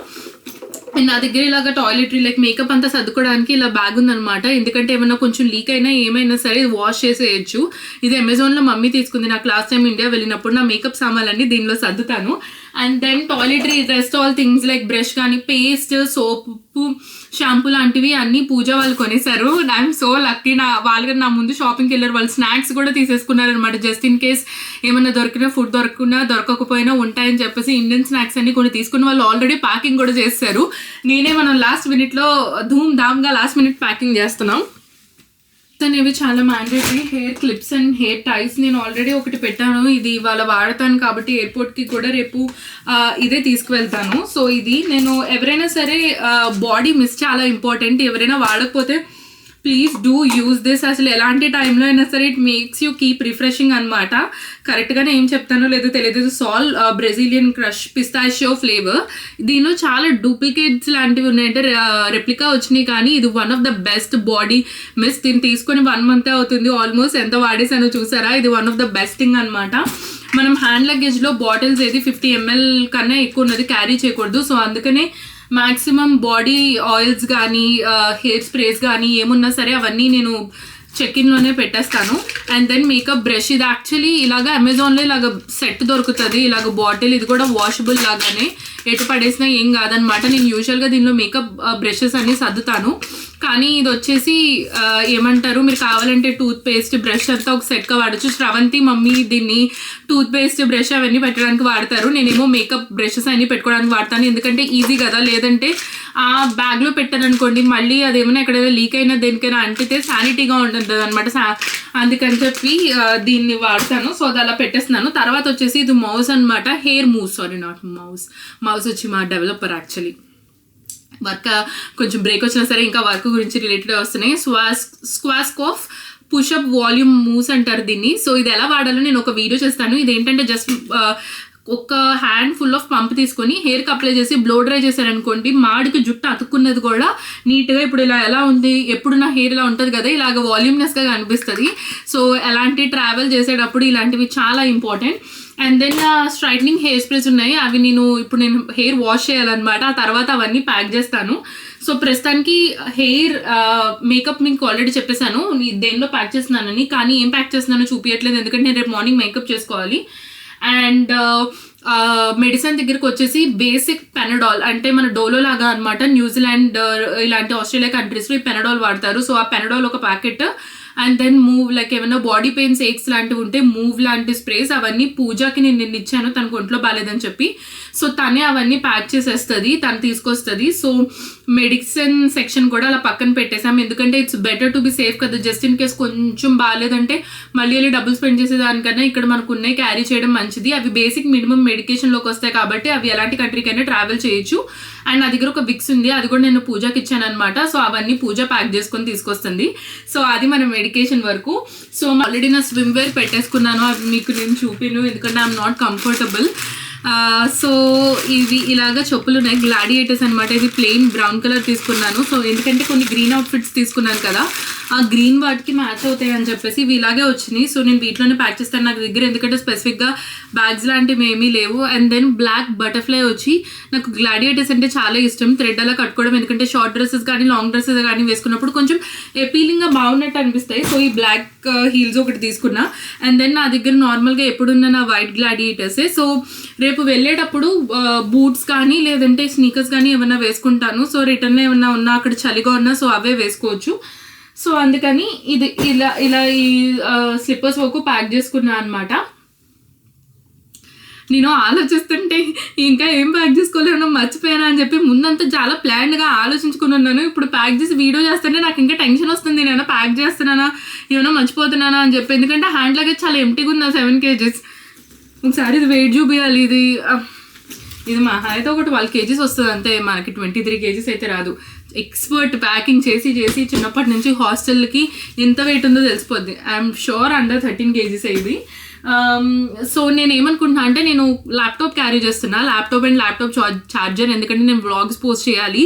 And నా దగ్గర ఇలాగ టాయిలెటరీ లైక్ మేకప్ అంతా సర్దుకోవడానికి ఇలా బ్యాగ్ ఉందనమాట. ఎందుకంటే ఏమైనా కొంచెం లీక్ అయినా ఏమైనా సరే వాష్ చేసేయచ్చు. ఇది అమెజాన్లో మమ్మీ తీసుకుంది నాకు లాస్ట్ టైం ఇండియా వెళ్ళినప్పుడు. నా మేకప్ సామాన్లన్నీ దీనిలో సర్దుతాను. And then toiletry rest all things like brush కానీ, పేస్ట్, సోపు, షాంపూ లాంటివి అన్నీ పూజ వాళ్ళు కొనేసారు. I'm so lucky. వాళ్ళు నా ముందు షాపింగ్కి వెళ్ళారు, వాళ్ళు స్నాక్స్ కూడా తీసేసుకున్నారనమాట. జస్ట్ ఇన్ కేస్ ఏమైనా ఫుడ్ దొరకకపోయినా ఉంటాయని చెప్పేసి ఇండియన్ స్నాక్స్ అన్ని కొన్ని తీసుకుని వాళ్ళు ఆల్రెడీ ప్యాకింగ్ కూడా చేస్తారు. మనం లాస్ట్ మినిట్లో ధూమ్ ధామ్గా లాస్ట్ మినిట్ ప్యాకింగ్ చేస్తున్నాం. అనేవి చాలా mandatory. Hair clips and hair ties నేను ఆల్రెడీ ఒకటి పెట్టాను, ఇది ఇవాళ వాడతాను కాబట్టి ఎయిర్పోర్ట్కి కూడా రేపు ఇదే తీసుకువెళ్తాను. సో ఇది నేను ఎవరైనా సరే బాడీ మిస్ చాలా ఇంపార్టెంట్, ఎవరైనా వాడకపోతే ప్లీజ్ డూ యూజ్ దిస్. అసలు ఎలాంటి టైంలో అయినా సరే it makes you keep refreshing అనమాట. కరెక్ట్గానే ఏం చెప్తానో లేదో తెలియదు. సాల్ బ్రెజిలియన్ క్రష్ పిస్తాషియో ఫ్లేవర్. దీనిలో చాలా డూప్లికేట్స్ లాంటివి ఉన్నాయి, అంటే రెప్లికా వచ్చినాయి, కానీ ఇది one of the best body mist. దీన్ని తీసుకొని 1 month అవుతుంది ఆల్మోస్ట్. ఎంత వాడేసానో చూసారా, ఇది one of the best thing అనమాట. మనం హ్యాండ్ లగేజ్లో బాటిల్స్ ఏది 50 ml కన్నా ఎక్కువ ఉన్నది క్యారీ చేయకూడదు. సో అందుకనే మ్యాక్సిమం బాడీ ఆయిల్స్ కానీ హెయిర్ స్ప్రేస్ కానీ ఏమున్నా సరే అవన్నీ నేను చెక్-ఇన్లోనే పెట్టేస్తాను. అండ్ దెన్ మేకప్ బ్రష్, ఇది యాక్చువల్లీ ఇలాగ అమెజాన్లో ఇలాగ సెట్ దొరుకుతుంది, ఇలాగ బాటిల్. ఇది కూడా వాషబుల్ లాగానే, ఎటు పడేసినా ఏం కాదనమాట. నేను యూజువల్గా దీనిలో మేకప్ బ్రషెస్ అన్నీ సర్దుతాను, కానీ ఇది వచ్చేసి ఏమంటారు, మీరు కావాలంటే టూత్ పేస్ట్ బ్రష్ అంతా ఒక సెట్గా వాడచ్చు. శ్రవంతి మమ్మీ దీన్ని టూత్ పేస్ట్ బ్రష్ అవన్నీ పెట్టడానికి వాడతారు, నేనేమో మేకప్ బ్రషెస్ అన్నీ పెట్టుకోవడానికి వాడతాను, ఎందుకంటే ఈజీ కదా. లేదంటే ఆ బ్యాగ్లో పెట్టాను అనుకోండి, మళ్ళీ అదేమైనా ఎక్కడైనా లీక్ అయినా దేనికైనా అంటితే శానిటీగా ఉంటుంది అనమాట. అందుకని చెప్పి దీన్ని వాడతాను. సో అది అలా పెట్టేస్తున్నాను. తర్వాత వచ్చేసి ఇది మౌస్ అనమాట, hair moves, sorry not mouse వచ్చి మా డెవలపర్ యాక్చువల్లీ. వర్క్ కొంచెం బ్రేక్ వచ్చినా సరే ఇంకా వర్క్ గురించి రిలేటెడ్ వస్తున్నాయి. స్క్వాస్కోఫ్ పుషప్ వాల్యూమ్ మూవ్స్ అంటారు దీన్ని. సో ఇది ఎలా వాడాలో నేను ఒక వీడియో చేస్తాను. ఇదేంటంటే జస్ట్ ఒక హ్యాండ్ ఫుల్ ఆఫ్ పంప్ తీసుకొని హెయిర్కి అప్లై చేసి బ్లో డ్రై చేశారనుకోండి, మాడికి జుట్టు అతుక్కున్నది కూడా నీట్గా ఇప్పుడు ఇలా ఎలా ఉంది, ఎప్పుడు నా హెయిర్ ఇలా ఉంటుంది కదా, ఇలాగ వాల్యూమ్నెస్గా కనిపిస్తుంది. సో ఎలాంటి ట్రావెల్ చేసేటప్పుడు ఇలాంటివి చాలా important. And then straightening hair sprays ఉన్నాయి, అవి నేను హెయిర్ వాష్ చేయాలన్నమాట. ఆ తర్వాత అవన్నీ ప్యాక్ చేస్తాను. సో ప్రస్తుతానికి హెయిర్ మేకప్ మీకు ఆల్రెడీ చెప్పేశాను దేనిలో ప్యాక్ చేస్తున్నానని, కానీ ఏం ప్యాక్ చేస్తున్నానో చూపించట్లేదు ఎందుకంటే నేను రేపు మార్నింగ్ మేకప్ చేసుకోవాలి. అండ్ మెడిసిన్ దగ్గరికి వచ్చేసి బేసిక్ పెనడాల్, అంటే మన డోలో లాగా అనమాట. న్యూజిలాండ్ ఇలాంటి ఆస్ట్రేలియా కంట్రీస్లో ఈ పెనడాల్ వాడతారు. సో ఆ పెనడాల్ ఒక packet. And then Moov, like ఏమైనా బాడీ పెయిన్స్ ఏక్స్ లాంటివి ఉంటే మూవ్ లాంటి స్ప్రేస్, అవన్నీ పూజకి నేను నిన్న ఇచ్చాను తనకు ఒంట్లో బాగాలేదని చెప్పి. సో తనే అవన్నీ ప్యాక్ చేసేస్తుంది, తను తీసుకొస్తుంది. సో మెడిసిన్ సెక్షన్ కూడా అలా పక్కన పెట్టేసాం, ఎందుకంటే it's better to be safe కదా. జస్ట్ ఇన్ కేస్ కొంచెం బాగాలేదంటే మళ్ళీ వెళ్ళి డబ్బులు స్పెండ్ చేసేదానికన్నా ఇక్కడ మనకు ఉన్నాయి క్యారీ చేయడం మంచిది. అవి బేసిక్ మినిమం మెడికేషన్లోకి వస్తాయి కాబట్టి అవి ఎలాంటి కంట్రీకైనా ట్రావెల్ చేయొచ్చు. అండ్ నా దగ్గర ఒక విక్స్ ఉంది, అది కూడా నేను పూజకి ఇచ్చాను అనమాట. సో అవన్నీ పూజ ప్యాక్ చేసుకొని తీసుకొస్తుంది. సో అది మన మెడికేషన్ వరకు. సో ఆల్రెడీ నా స్విమ్ వేర్ పెట్టేసుకున్నాను, అవి మీకు నేను చూపిను ఎందుకంటే ఐఎమ్ నాట్ కంఫర్టబుల్. సో ఇవి ఇలాగా చెప్పులు ఉన్నాయి, గ్లాడియేటర్స్ అనమాట. ఇది ప్లెయిన్ బ్రౌన్ కలర్ తీసుకున్నాను. సో ఎందుకంటే కొన్ని గ్రీన్ అవుట్ఫిట్స్ తీసుకున్నాను కదా, ఆ గ్రీన్ వాటికి మ్యాచ్ అవుతాయి అని చెప్పేసి ఇవి ఇలాగే వచ్చినాయి. సో నేను వీటిలోనే ప్యాక్ చేస్తాను నాకు దగ్గర, ఎందుకంటే స్పెసిఫిక్గా బ్యాగ్స్ లాంటివి ఏమీ లేవు. అండ్ దెన్ బ్లాక్ బటర్ఫ్లై వచ్చి, నాకు గ్లాడియేటర్స్ అంటే చాలా ఇష్టం, థ్రెడ్ అలా కట్టుకోవడం, ఎందుకంటే షార్ట్ డ్రెస్సెస్ కానీ లాంగ్ డ్రెస్సెస్ కానీ వేసుకున్నప్పుడు కొంచెం అపీలింగ్గా బాగున్నట్టు అనిపిస్తాయి. సో ఈ బ్లాక్ హీల్స్ ఒకటి తీసుకున్నా. అండ్ దెన్ నా దగ్గర నార్మల్గా ఎప్పుడున్న నా వైట్ గ్లాడియేటర్సే. సో రేపు వెళ్ళేటప్పుడు బూట్స్ కానీ లేదంటే స్నీకర్స్ కానీ ఏమన్నా వేసుకుంటాను. సో రిటర్న్ ఏమన్నా ఉన్నా అక్కడ చలిగా ఉన్నా సో అవే వేసుకోవచ్చు. సో అందుకని ఇది ఇలా ఈ స్లిప్పర్స్ వరకు ప్యాక్ చేసుకున్నా అనమాట. నేను ఆలోచిస్తుంటే ఇంకా ఏం ప్యాక్ చేసుకోలేను మర్చిపోయానా అని చెప్పి ముందంతా చాలా ప్లాన్డ్గా ఆలోచించుకుని ఉన్నాను. ఇప్పుడు ప్యాక్ చేసి వీడియో చేస్తుంటే నాకు ఇంకా టెన్షన్ వస్తుంది, నేను ప్యాక్ చేస్తున్నానా ఏమైనా మర్చిపోతున్నానా అని చెప్పి, ఎందుకంటే హ్యాండ్ లగేజ్ చాలా ఎంటీగా ఉంది, 7 kgs. ఒకసారి ఇది వెయిట్ చూపించాలి. ఇది మహా అయితే ఒకటి 12 kgs వస్తుంది అంతే, మనకి 23 kgs అయితే రాదు. ఎక్స్పర్ట్ ప్యాకింగ్ చేసి చిన్నప్పటి నుంచి హాస్టల్కి ఎంత వెయిట్ ఉందో తెలిసిపోద్ది. ఐఎమ్ షూర్ అండర్ 13 kgs ఇది. సో నేను ఏమనుకుంటున్నా అంటే నేను ల్యాప్టాప్ క్యారీ చేస్తున్నా, ల్యాప్టాప్ అండ్ ల్యాప్టాప్ ఛార్జర్, ఎందుకంటే నేను వ్లాగ్స్ పోస్ట్ చేయాలి.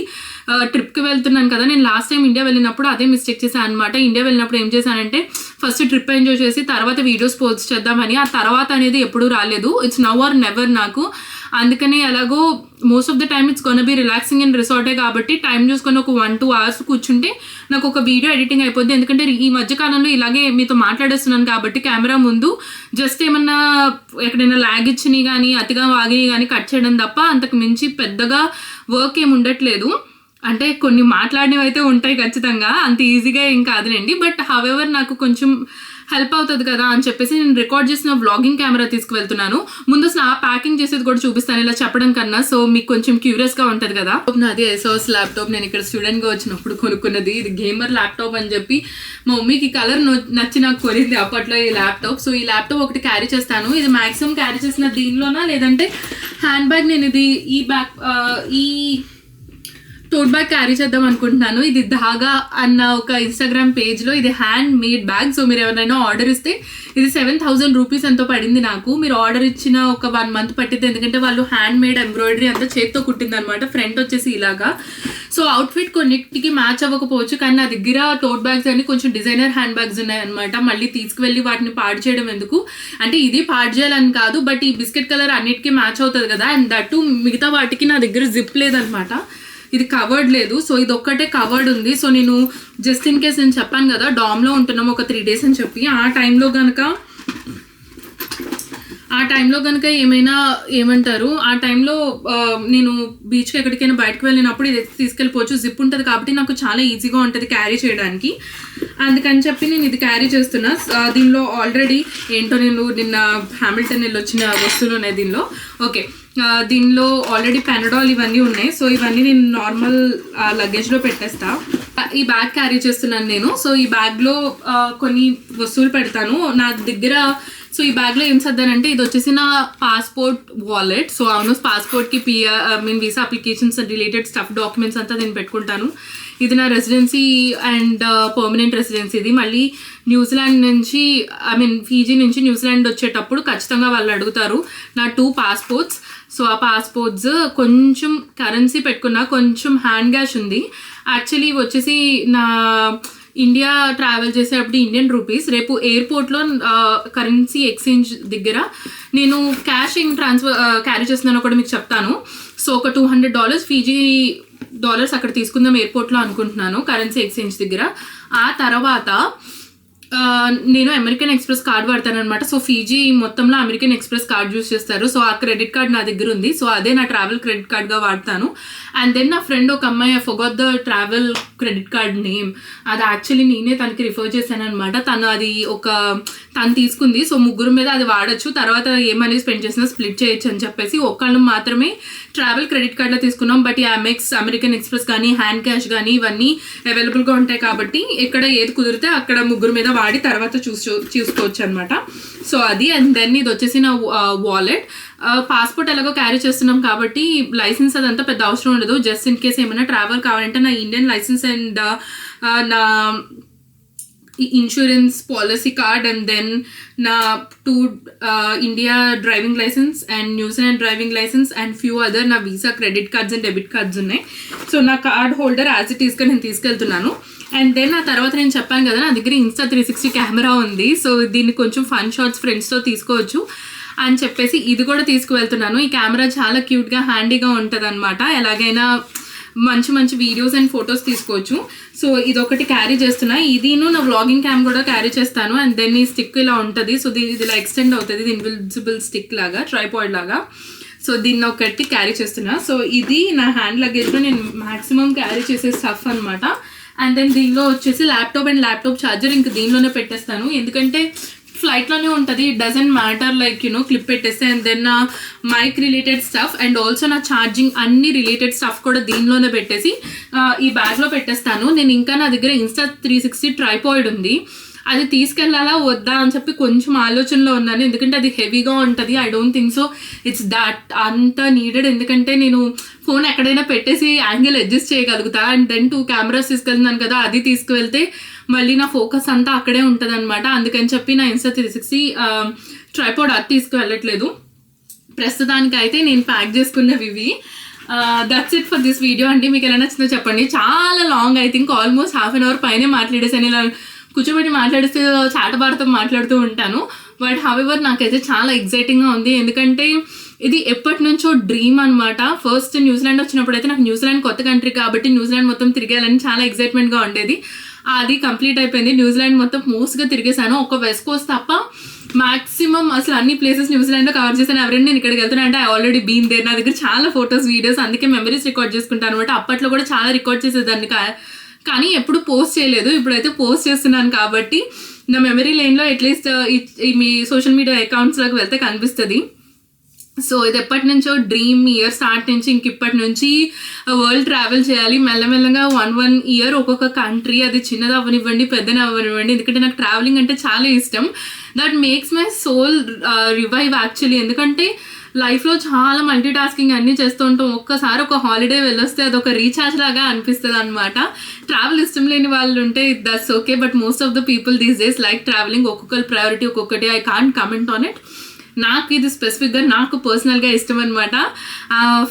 ట్రిప్కి వెళ్తున్నాను కదా, నేను లాస్ట్ టైం ఇండియా వెళ్ళినప్పుడు అదే మిస్టేక్ చేశాను అనమాట. ఇండియా వెళ్ళినప్పుడు ఏం చేశానంటే ఫస్ట్ ట్రిప్ ఎంజాయ్ చేసి తర్వాత వీడియోస్ పోస్ట్ చేద్దామని, ఆ తర్వాత అనేది ఎప్పుడూ రాలేదు. ఇట్స్ నవ్ ఆర్ నెవర్ నాకు. అందుకని ఎలాగో most of the time it's gonna be relaxing in రిసార్టే కాబట్టి టైం చూసుకొని ఒక 1-2 hours కూర్చుంటే నాకు ఒక వీడియో ఎడిటింగ్ అయిపోద్ది. ఎందుకంటే ఈ మధ్యకాలంలో ఇలాగే మీతో మాట్లాడేస్తున్నాను కాబట్టి కెమెరా ముందు జస్ట్ ఏమన్నా ఎక్కడైనా లాగ్ ఇచ్చినవి కానీ అతిగా వాగిని కానీ కట్ చేయడం తప్ప అంతకు మించి పెద్దగా వర్క్ ఏమి ఉండట్లేదు. అంటే కొన్ని మాట్లాడినవి అయితే ఉంటాయి ఖచ్చితంగా, అంత ఈజీగా ఏం కాదులేండి. బట్ హవెవర్ నాకు కొంచెం హెల్ప్ అవుతుంది కదా అని చెప్పేసి నేను రికార్డ్ చేసిన వ్లాగింగ్ కెమెరా తీసుకువెళ్తున్నాను. ముందు అసలు ఆ ప్యాకింగ్ చేసేది కూడా చూపిస్తాను ఇలా చెప్పడం కన్నా, సో మీకు కొంచెం క్యూరియస్గా ఉంటుంది కదా. నాది ASUS ల్యాప్టాప్, నేను ఇక్కడ స్టూడెంట్గా వచ్చినప్పుడు కొనుక్కున్నది. ఇది గేమర్ ల్యాప్టాప్ అని చెప్పి మా మమ్మీకి కలర్ నచ్చి నాకు కొనింది అప్పట్లో ఈ ల్యాప్టాప్. సో ఈ ల్యాప్టాప్ ఒకటి క్యారీ చేస్తాను. ఇది మ్యాక్సిమం క్యారీ చేసిన దీనిలోనా లేదంటే హ్యాండ్ బ్యాగ్, నేను ఇది ఈ టోట్ బ్యాగ్ క్యారీ చేద్దాం అనుకుంటున్నాను. ఇది ధాగా అన్న ఒక ఇన్స్టాగ్రామ్ పేజ్లో ఇది హ్యాండ్ మేడ్ బ్యాగ్. సో మీరు ఎవరైనా ఆర్డర్ ఇస్తే ఇది 7,000 రూపీస్ ఎంతో పడింది నాకు. మీరు ఆర్డర్ ఇచ్చిన ఒక 1 month పట్టింది, ఎందుకంటే వాళ్ళు హ్యాండ్ మేడ్ ఎంబ్రాయిడరీ అంతా చేతితో కుట్టింది అనమాట. ఫ్రంట్ వచ్చేసి ఇలాగా. సో అవుట్ఫిట్ కొన్నిటికి మ్యాచ్ అవ్వకపోవచ్చు, కానీ నా దగ్గర టోట్ బ్యాగ్స్ అన్ని కొంచెం డిజైనర్ హ్యాండ్ బ్యాగ్స్ ఉన్నాయన్నమాట. మళ్ళీ తీసుకువెళ్ళి వాటిని పాడు చేయడం ఎందుకు, అంటే ఇది పాడు చేయాలని కాదు, బట్ ఈ బిస్కెట్ కలర్ అన్నిటికీ మ్యాచ్ అవుతుంది కదా. అండ్ దట్టు మిగతా వాటికి నా దగ్గర జిప్ లేదనమాట, ఇది కవర్డ్ లేదు. సో ఇది ఒక్కటే కవర్డ్ ఉంది. సో నేను జస్ట్ ఇన్ కేస్ నేను చెప్పాను కదా డామ్లో ఉంటున్నాము ఒక 3 days అని చెప్పి, ఆ టైంలో కనుక ఏమంటారు ఆ టైంలో నేను బీచ్కి ఎక్కడికైనా బయటకు వెళ్ళినప్పుడు ఇది తీసుకెళ్ళిపోవచ్చు. జిప్ ఉంటుంది కాబట్టి నాకు చాలా ఈజీగా ఉంటుంది క్యారీ చేయడానికి. అందుకని చెప్పి నేను ఇది క్యారీ చేస్తున్నా. దీనిలో ఆల్రెడీ ఏంటో నేను నిన్న హామిల్టన్ వెళ్ళి వచ్చిన వస్తువులు ఉన్నాయి దీనిలో. ఓకే, దీనిలో ఆల్రెడీ పెనడాల్ ఇవన్నీ ఉన్నాయి. సో ఇవన్నీ నేను నార్మల్ లగేజ్లో పెట్టేస్తా. ఈ బ్యాగ్ క్యారీ చేస్తున్నాను నేను. సో ఈ బ్యాగ్లో కొన్ని వస్తువులు పెడతాను నా దగ్గర. సో ఈ బ్యాగ్లో ఏం సర్దానంటే ఇది వచ్చేసి నా పాస్పోర్ట్ వాలెట్. సో అవును, పాస్పోర్ట్కి visa applications related stuff documents అంతా నేను పెట్టుకుంటాను. ఇది నా రెసిడెన్సీ అండ్ పర్మనెంట్ రెసిడెన్సీ. ఇది మళ్ళీ న్యూజిలాండ్ నుంచి ఫీజీ నుంచి న్యూజిలాండ్ వచ్చేటప్పుడు ఖచ్చితంగా వాళ్ళు అడుగుతారు నా 2 passports. సో ఆ పాస్పోర్ట్స్ కొంచెం కరెన్సీ పెట్టుకున్నా, కొంచెం హ్యాండ్ క్యాష్ ఉంది. యాక్చువల్లీ వచ్చేసి నా ఇండియా ట్రావెల్ చేసేటప్పుడు ఇండియన్ రూపీస్. రేపు ఎయిర్పోర్ట్లో కరెన్సీ ఎక్స్చేంజ్ దగ్గర నేను క్యాష్ ట్రాన్స్ఫర్ క్యారీ చేస్తున్నాను కూడా మీకు చెప్తాను. సో ఒక $200 ఫీజీ డాలర్స్ అక్కడ తీసుకుందాం ఎయిర్పోర్ట్లో అనుకుంటున్నాను కరెన్సీ ఎక్స్చేంజ్ దగ్గర. ఆ తర్వాత నేను అమెరికన్ ఎక్స్ప్రెస్ కార్డ్ వాడతాను అనమాట. సో ఫీజీ మొత్తంలో అమెరికన్ ఎక్స్ప్రెస్ కార్డ్ యూస్ చేస్తారు. సో ఆ క్రెడిట్ కార్డ్ నా దగ్గర ఉంది. సో అదే నా ట్రావెల్ క్రెడిట్ కార్డ్గా వాడతాను. అండ్ దెన్ నా ఫ్రెండ్ ఒక అమ్మాయి forgot the travel credit card name. అది యాక్చువల్లీ నేనే తనకి రిఫర్ చేశాను అనమాట. తను తీసుకుంది. సో ముగ్గురు మీద అది వాడచ్చు. తర్వాత ఏ మనీ స్పెండ్ చేసినా స్ప్లిట్ చేయొచ్చు అని చెప్పేసి ఒక్కళ్ళు మాత్రమే ట్రావెల్ క్రెడిట్ కార్డ్లో తీసుకున్నాం. బట్ ఈ అమెరికన్ ఎక్స్ప్రెస్ కానీ హ్యాండ్ క్యాష్ కానీ ఇవన్నీ అవైలబుల్గా ఉంటాయి కాబట్టి ఎక్కడ ఏది కుదిరితే అక్కడ ముగ్గురు మీద వాడి తర్వాత చూసుకోవచ్చు అనమాట. సో అది. అండ్ దెన్ ఇది వచ్చేసి నా వాలెట్. పాస్పోర్ట్ ఎలాగో క్యారీ చేస్తున్నాం కాబట్టి లైసెన్స్ అదంతా పెద్ద అవసరం ఉండదు. జస్ట్ ఇన్ కేస్ ఏమైనా ట్రావెల్ కావాలంటే నా ఇండియన్ లైసెన్స్ అండ్ నా insurance policy card and then నా 2 India driving license and New Zealand driving license and few other నా visa credit cards and debit cards ఉన్నాయి. సో నా కార్డ్ హోల్డర్ యాజ్ ఇట్ ఈస్గా నేను తీసుకెళ్తున్నాను. అండ్ దెన్ ఆ తర్వాత నేను చెప్పాను కదా నా దగ్గర Insta360 కెమెరా ఉంది. సో దీన్ని కొంచెం ఫన్ షాట్స్ ఫ్రెండ్స్తో తీసుకోవచ్చు అని చెప్పేసి ఇది కూడా తీసుకువెళ్తున్నాను. ఈ కెమెరా చాలా క్యూట్గా హ్యాండీగా ఉంటుంది అనమాట. ఎలాగైనా మంచి మంచి వీడియోస్ అండ్ ఫొటోస్ తీసుకోవచ్చు. సో ఇది ఒకటి క్యారీ చేస్తున్నా. ఇదిను నా వ్లాగింగ్ క్యామ్ కూడా క్యారీ చేస్తాను. అండ్ దెన్ ఈ స్టిక్ ఇలా ఉంటుంది. సో ఇది ఇలా ఎక్స్టెండ్ అవుతుంది. ఇది ఇన్విజిబుల్ స్టిక్ లాగా ట్రైపాడ్ లాగా. సో దీన్ని ఒకటి క్యారీ చేస్తున్నా. సో ఇది నా హ్యాండ్ లగేజ్లో నేను మ్యాక్సిమం క్యారీ చేసే స్టఫ్ అనమాట. అండ్ దెన్ దీనిలో వచ్చేసి ల్యాప్టాప్ ఛార్జర్ ఇంక దీనిలోనే పెట్టేస్తాను. ఎందుకంటే ఫ్లైట్లోనే ఉంటుంది. It doesn't matter like clip పెట్టేస్తే. అండ్ దెన్ నా mic related stuff and also నా ఛార్జింగ్ అన్ని రిలేటెడ్ స్టఫ్ కూడా దీనిలోనే పెట్టేసి ఈ బ్యాగ్లో పెట్టేస్తాను. నేను ఇంకా నా దగ్గర Insta360 ట్రైపాడ్ ఉంది. అది తీసుకెళ్లాలా వద్దా అని చెప్పి కొంచెం ఆలోచనలో ఉన్నాను. ఎందుకంటే అది హెవీగా ఉంటుంది. I don't think so it's that అంత నీడెడ్. ఎందుకంటే నేను ఫోన్ ఎక్కడైనా పెట్టేసి యాంగిల్ అడ్జస్ట్ చేయగలుగుతా. అండ్ దెన్ 2 కెమెరాస్ తీసుకెళ్తున్నాను కదా, అది తీసుకువెళ్తే మళ్ళీ నా ఫోకస్ అంతా అక్కడే ఉంటుంది అనమాట. అందుకని చెప్పి నా Insta360 ట్రైపాడ్ అది తీసుకువెళ్ళట్లేదు. ప్రస్తుతానికి అయితే నేను ప్యాక్ చేసుకున్నవి ఇవి. That's it for this video అండి. మీకు ఎలా నచ్చిందో చెప్పండి. చాలా long, I think almost ½ an hour పైనే మాట్లాడేసాను. ఇలా కూర్చోబెట్టి మాట్లాడిస్తే చాటబారుతో మాట్లాడుతూ ఉంటాను. బట్ హౌఎవర్ నాకైతే చాలా ఎగ్జైటింగ్గా ఉంది. ఎందుకంటే ఇది ఎప్పటి నుంచో డ్రీమ్ అనమాట. ఫస్ట్ న్యూజిలాండ్ వచ్చినప్పుడు అయితే నాకు న్యూజిలాండ్ కొత్త కంట్రీ కాబట్టి న్యూజిలాండ్ మొత్తం తిరిగేయాలని చాలా ఎగ్జైట్మెంట్గా ఉండేది. అది కంప్లీట్ అయిపోయింది. న్యూజిలాండ్ మొత్తం మోస్ట్గా తిరిగేశాను. ఒక వెస్ట్ కోస్ట్ తప్ప మాక్సిమం అసలు అన్ని ప్లేసెస్ న్యూజిలాండ్లో కవర్ చేశాను. ఎవరైనా నేను ఇక్కడికి వెళ్తున్నా అంటే ఐ ఆల్రెడీ బీన్ దేర్. నా దగ్గర చాలా ఫొటోస్ వీడియోస్, అందుకే మెమరీస్ రికార్డ్ చేసుకుంటాను అనమాట. అప్పట్లో కూడా చాలా రికార్డ్ చేసేదాన్ని కానీ ఎప్పుడు పోస్ట్ చేయలేదు. ఇప్పుడైతే పోస్ట్ చేస్తున్నాను కాబట్టి నా మెమరీ లైన్లో అట్లీస్ట్ మీ సోషల్ మీడియా అకౌంట్స్లోకి వెళ్తే కనిపిస్తుంది. సో ఇది ఎప్పటి నుంచో డ్రీమ్. ఇయర్ స్టార్ట్ నుంచి ఇప్పటి నుంచి వరల్డ్ ట్రావెల్ చేయాలి. మెల్లమెల్లగా 1 year ఒక్కొక్క కంట్రీ, అది చిన్నది అవ్వనివ్వండి పెద్దది అవ్వనివ్వండి. ఎందుకంటే నాకు ట్రావెలింగ్ అంటే చాలా ఇష్టం. That makes my soul revive actually. ఎందుకంటే లైఫ్లో చాలా మల్టీ టాస్కింగ్ అన్నీ చేస్తూ ఉంటాం. ఒక్కసారి ఒక హాలిడే వెళ్ళొస్తే అదొక రీఛార్జ్ లాగా అనిపిస్తుంది అనమాట. ట్రావెల్ ఇష్టం లేని వాళ్ళు ఉంటే that's okay. But most of the people these days like travelling. ఒక్కొక్కరి ప్రయారిటీ ఒక్కొక్కటి. I can't comment on it. నాకు ఇది స్పెసిఫిక్గా నాకు పర్సనల్గా ఇష్టం అనమాట.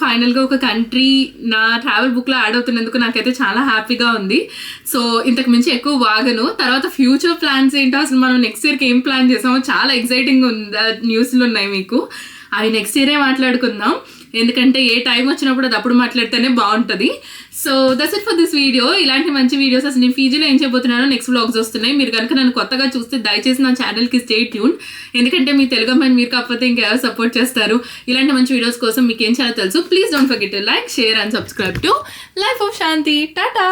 ఫైనల్గా ఒక కంట్రీ నా ట్రావెల్ బుక్లో యాడ్ అవుతున్నందుకు నాకైతే చాలా హ్యాపీగా ఉంది. సో ఇంతకు మించి ఎక్కువ వాగను. తర్వాత ఫ్యూచర్ ప్లాన్స్ ఏంటో, అసలు మనం నెక్స్ట్ ఇయర్కి ఏం ప్లాన్ చేసామో చాలా ఎగ్జైటింగ్ ఉంది. న్యూస్లు ఉన్నాయి మీకు, అవి నెక్స్ట్ ఇయరే మాట్లాడుకుందాం. ఎందుకంటే ఏ టైం వచ్చినప్పుడు అది అప్పుడు మాట్లాడితేనే బాగుంటుంది. So that's it for this video. ఇలాంటి మంచి వీడియోస్ అసలు నేను ఫీజీలో ఏం చేయబోతున్నానో నెక్స్ట్ వ్లాగ్స్ వస్తున్నాయి. మీరు కనుక నన్ను కొత్తగా చూస్తే దయచేసి నా ఛానల్కి స్టే ట్యూన్. ఎందుకంటే మీ తెలుగు అమ్మాయిని మీరు కాకపోతే ఇంకెవరు సపోర్ట్ చేస్తారు. ఇలాంటి మంచి వీడియోస్ కోసం మీకు ఏం చేయాలో తెలుసు. Please don't forget to like, share and subscribe to life of Shanti. Tata.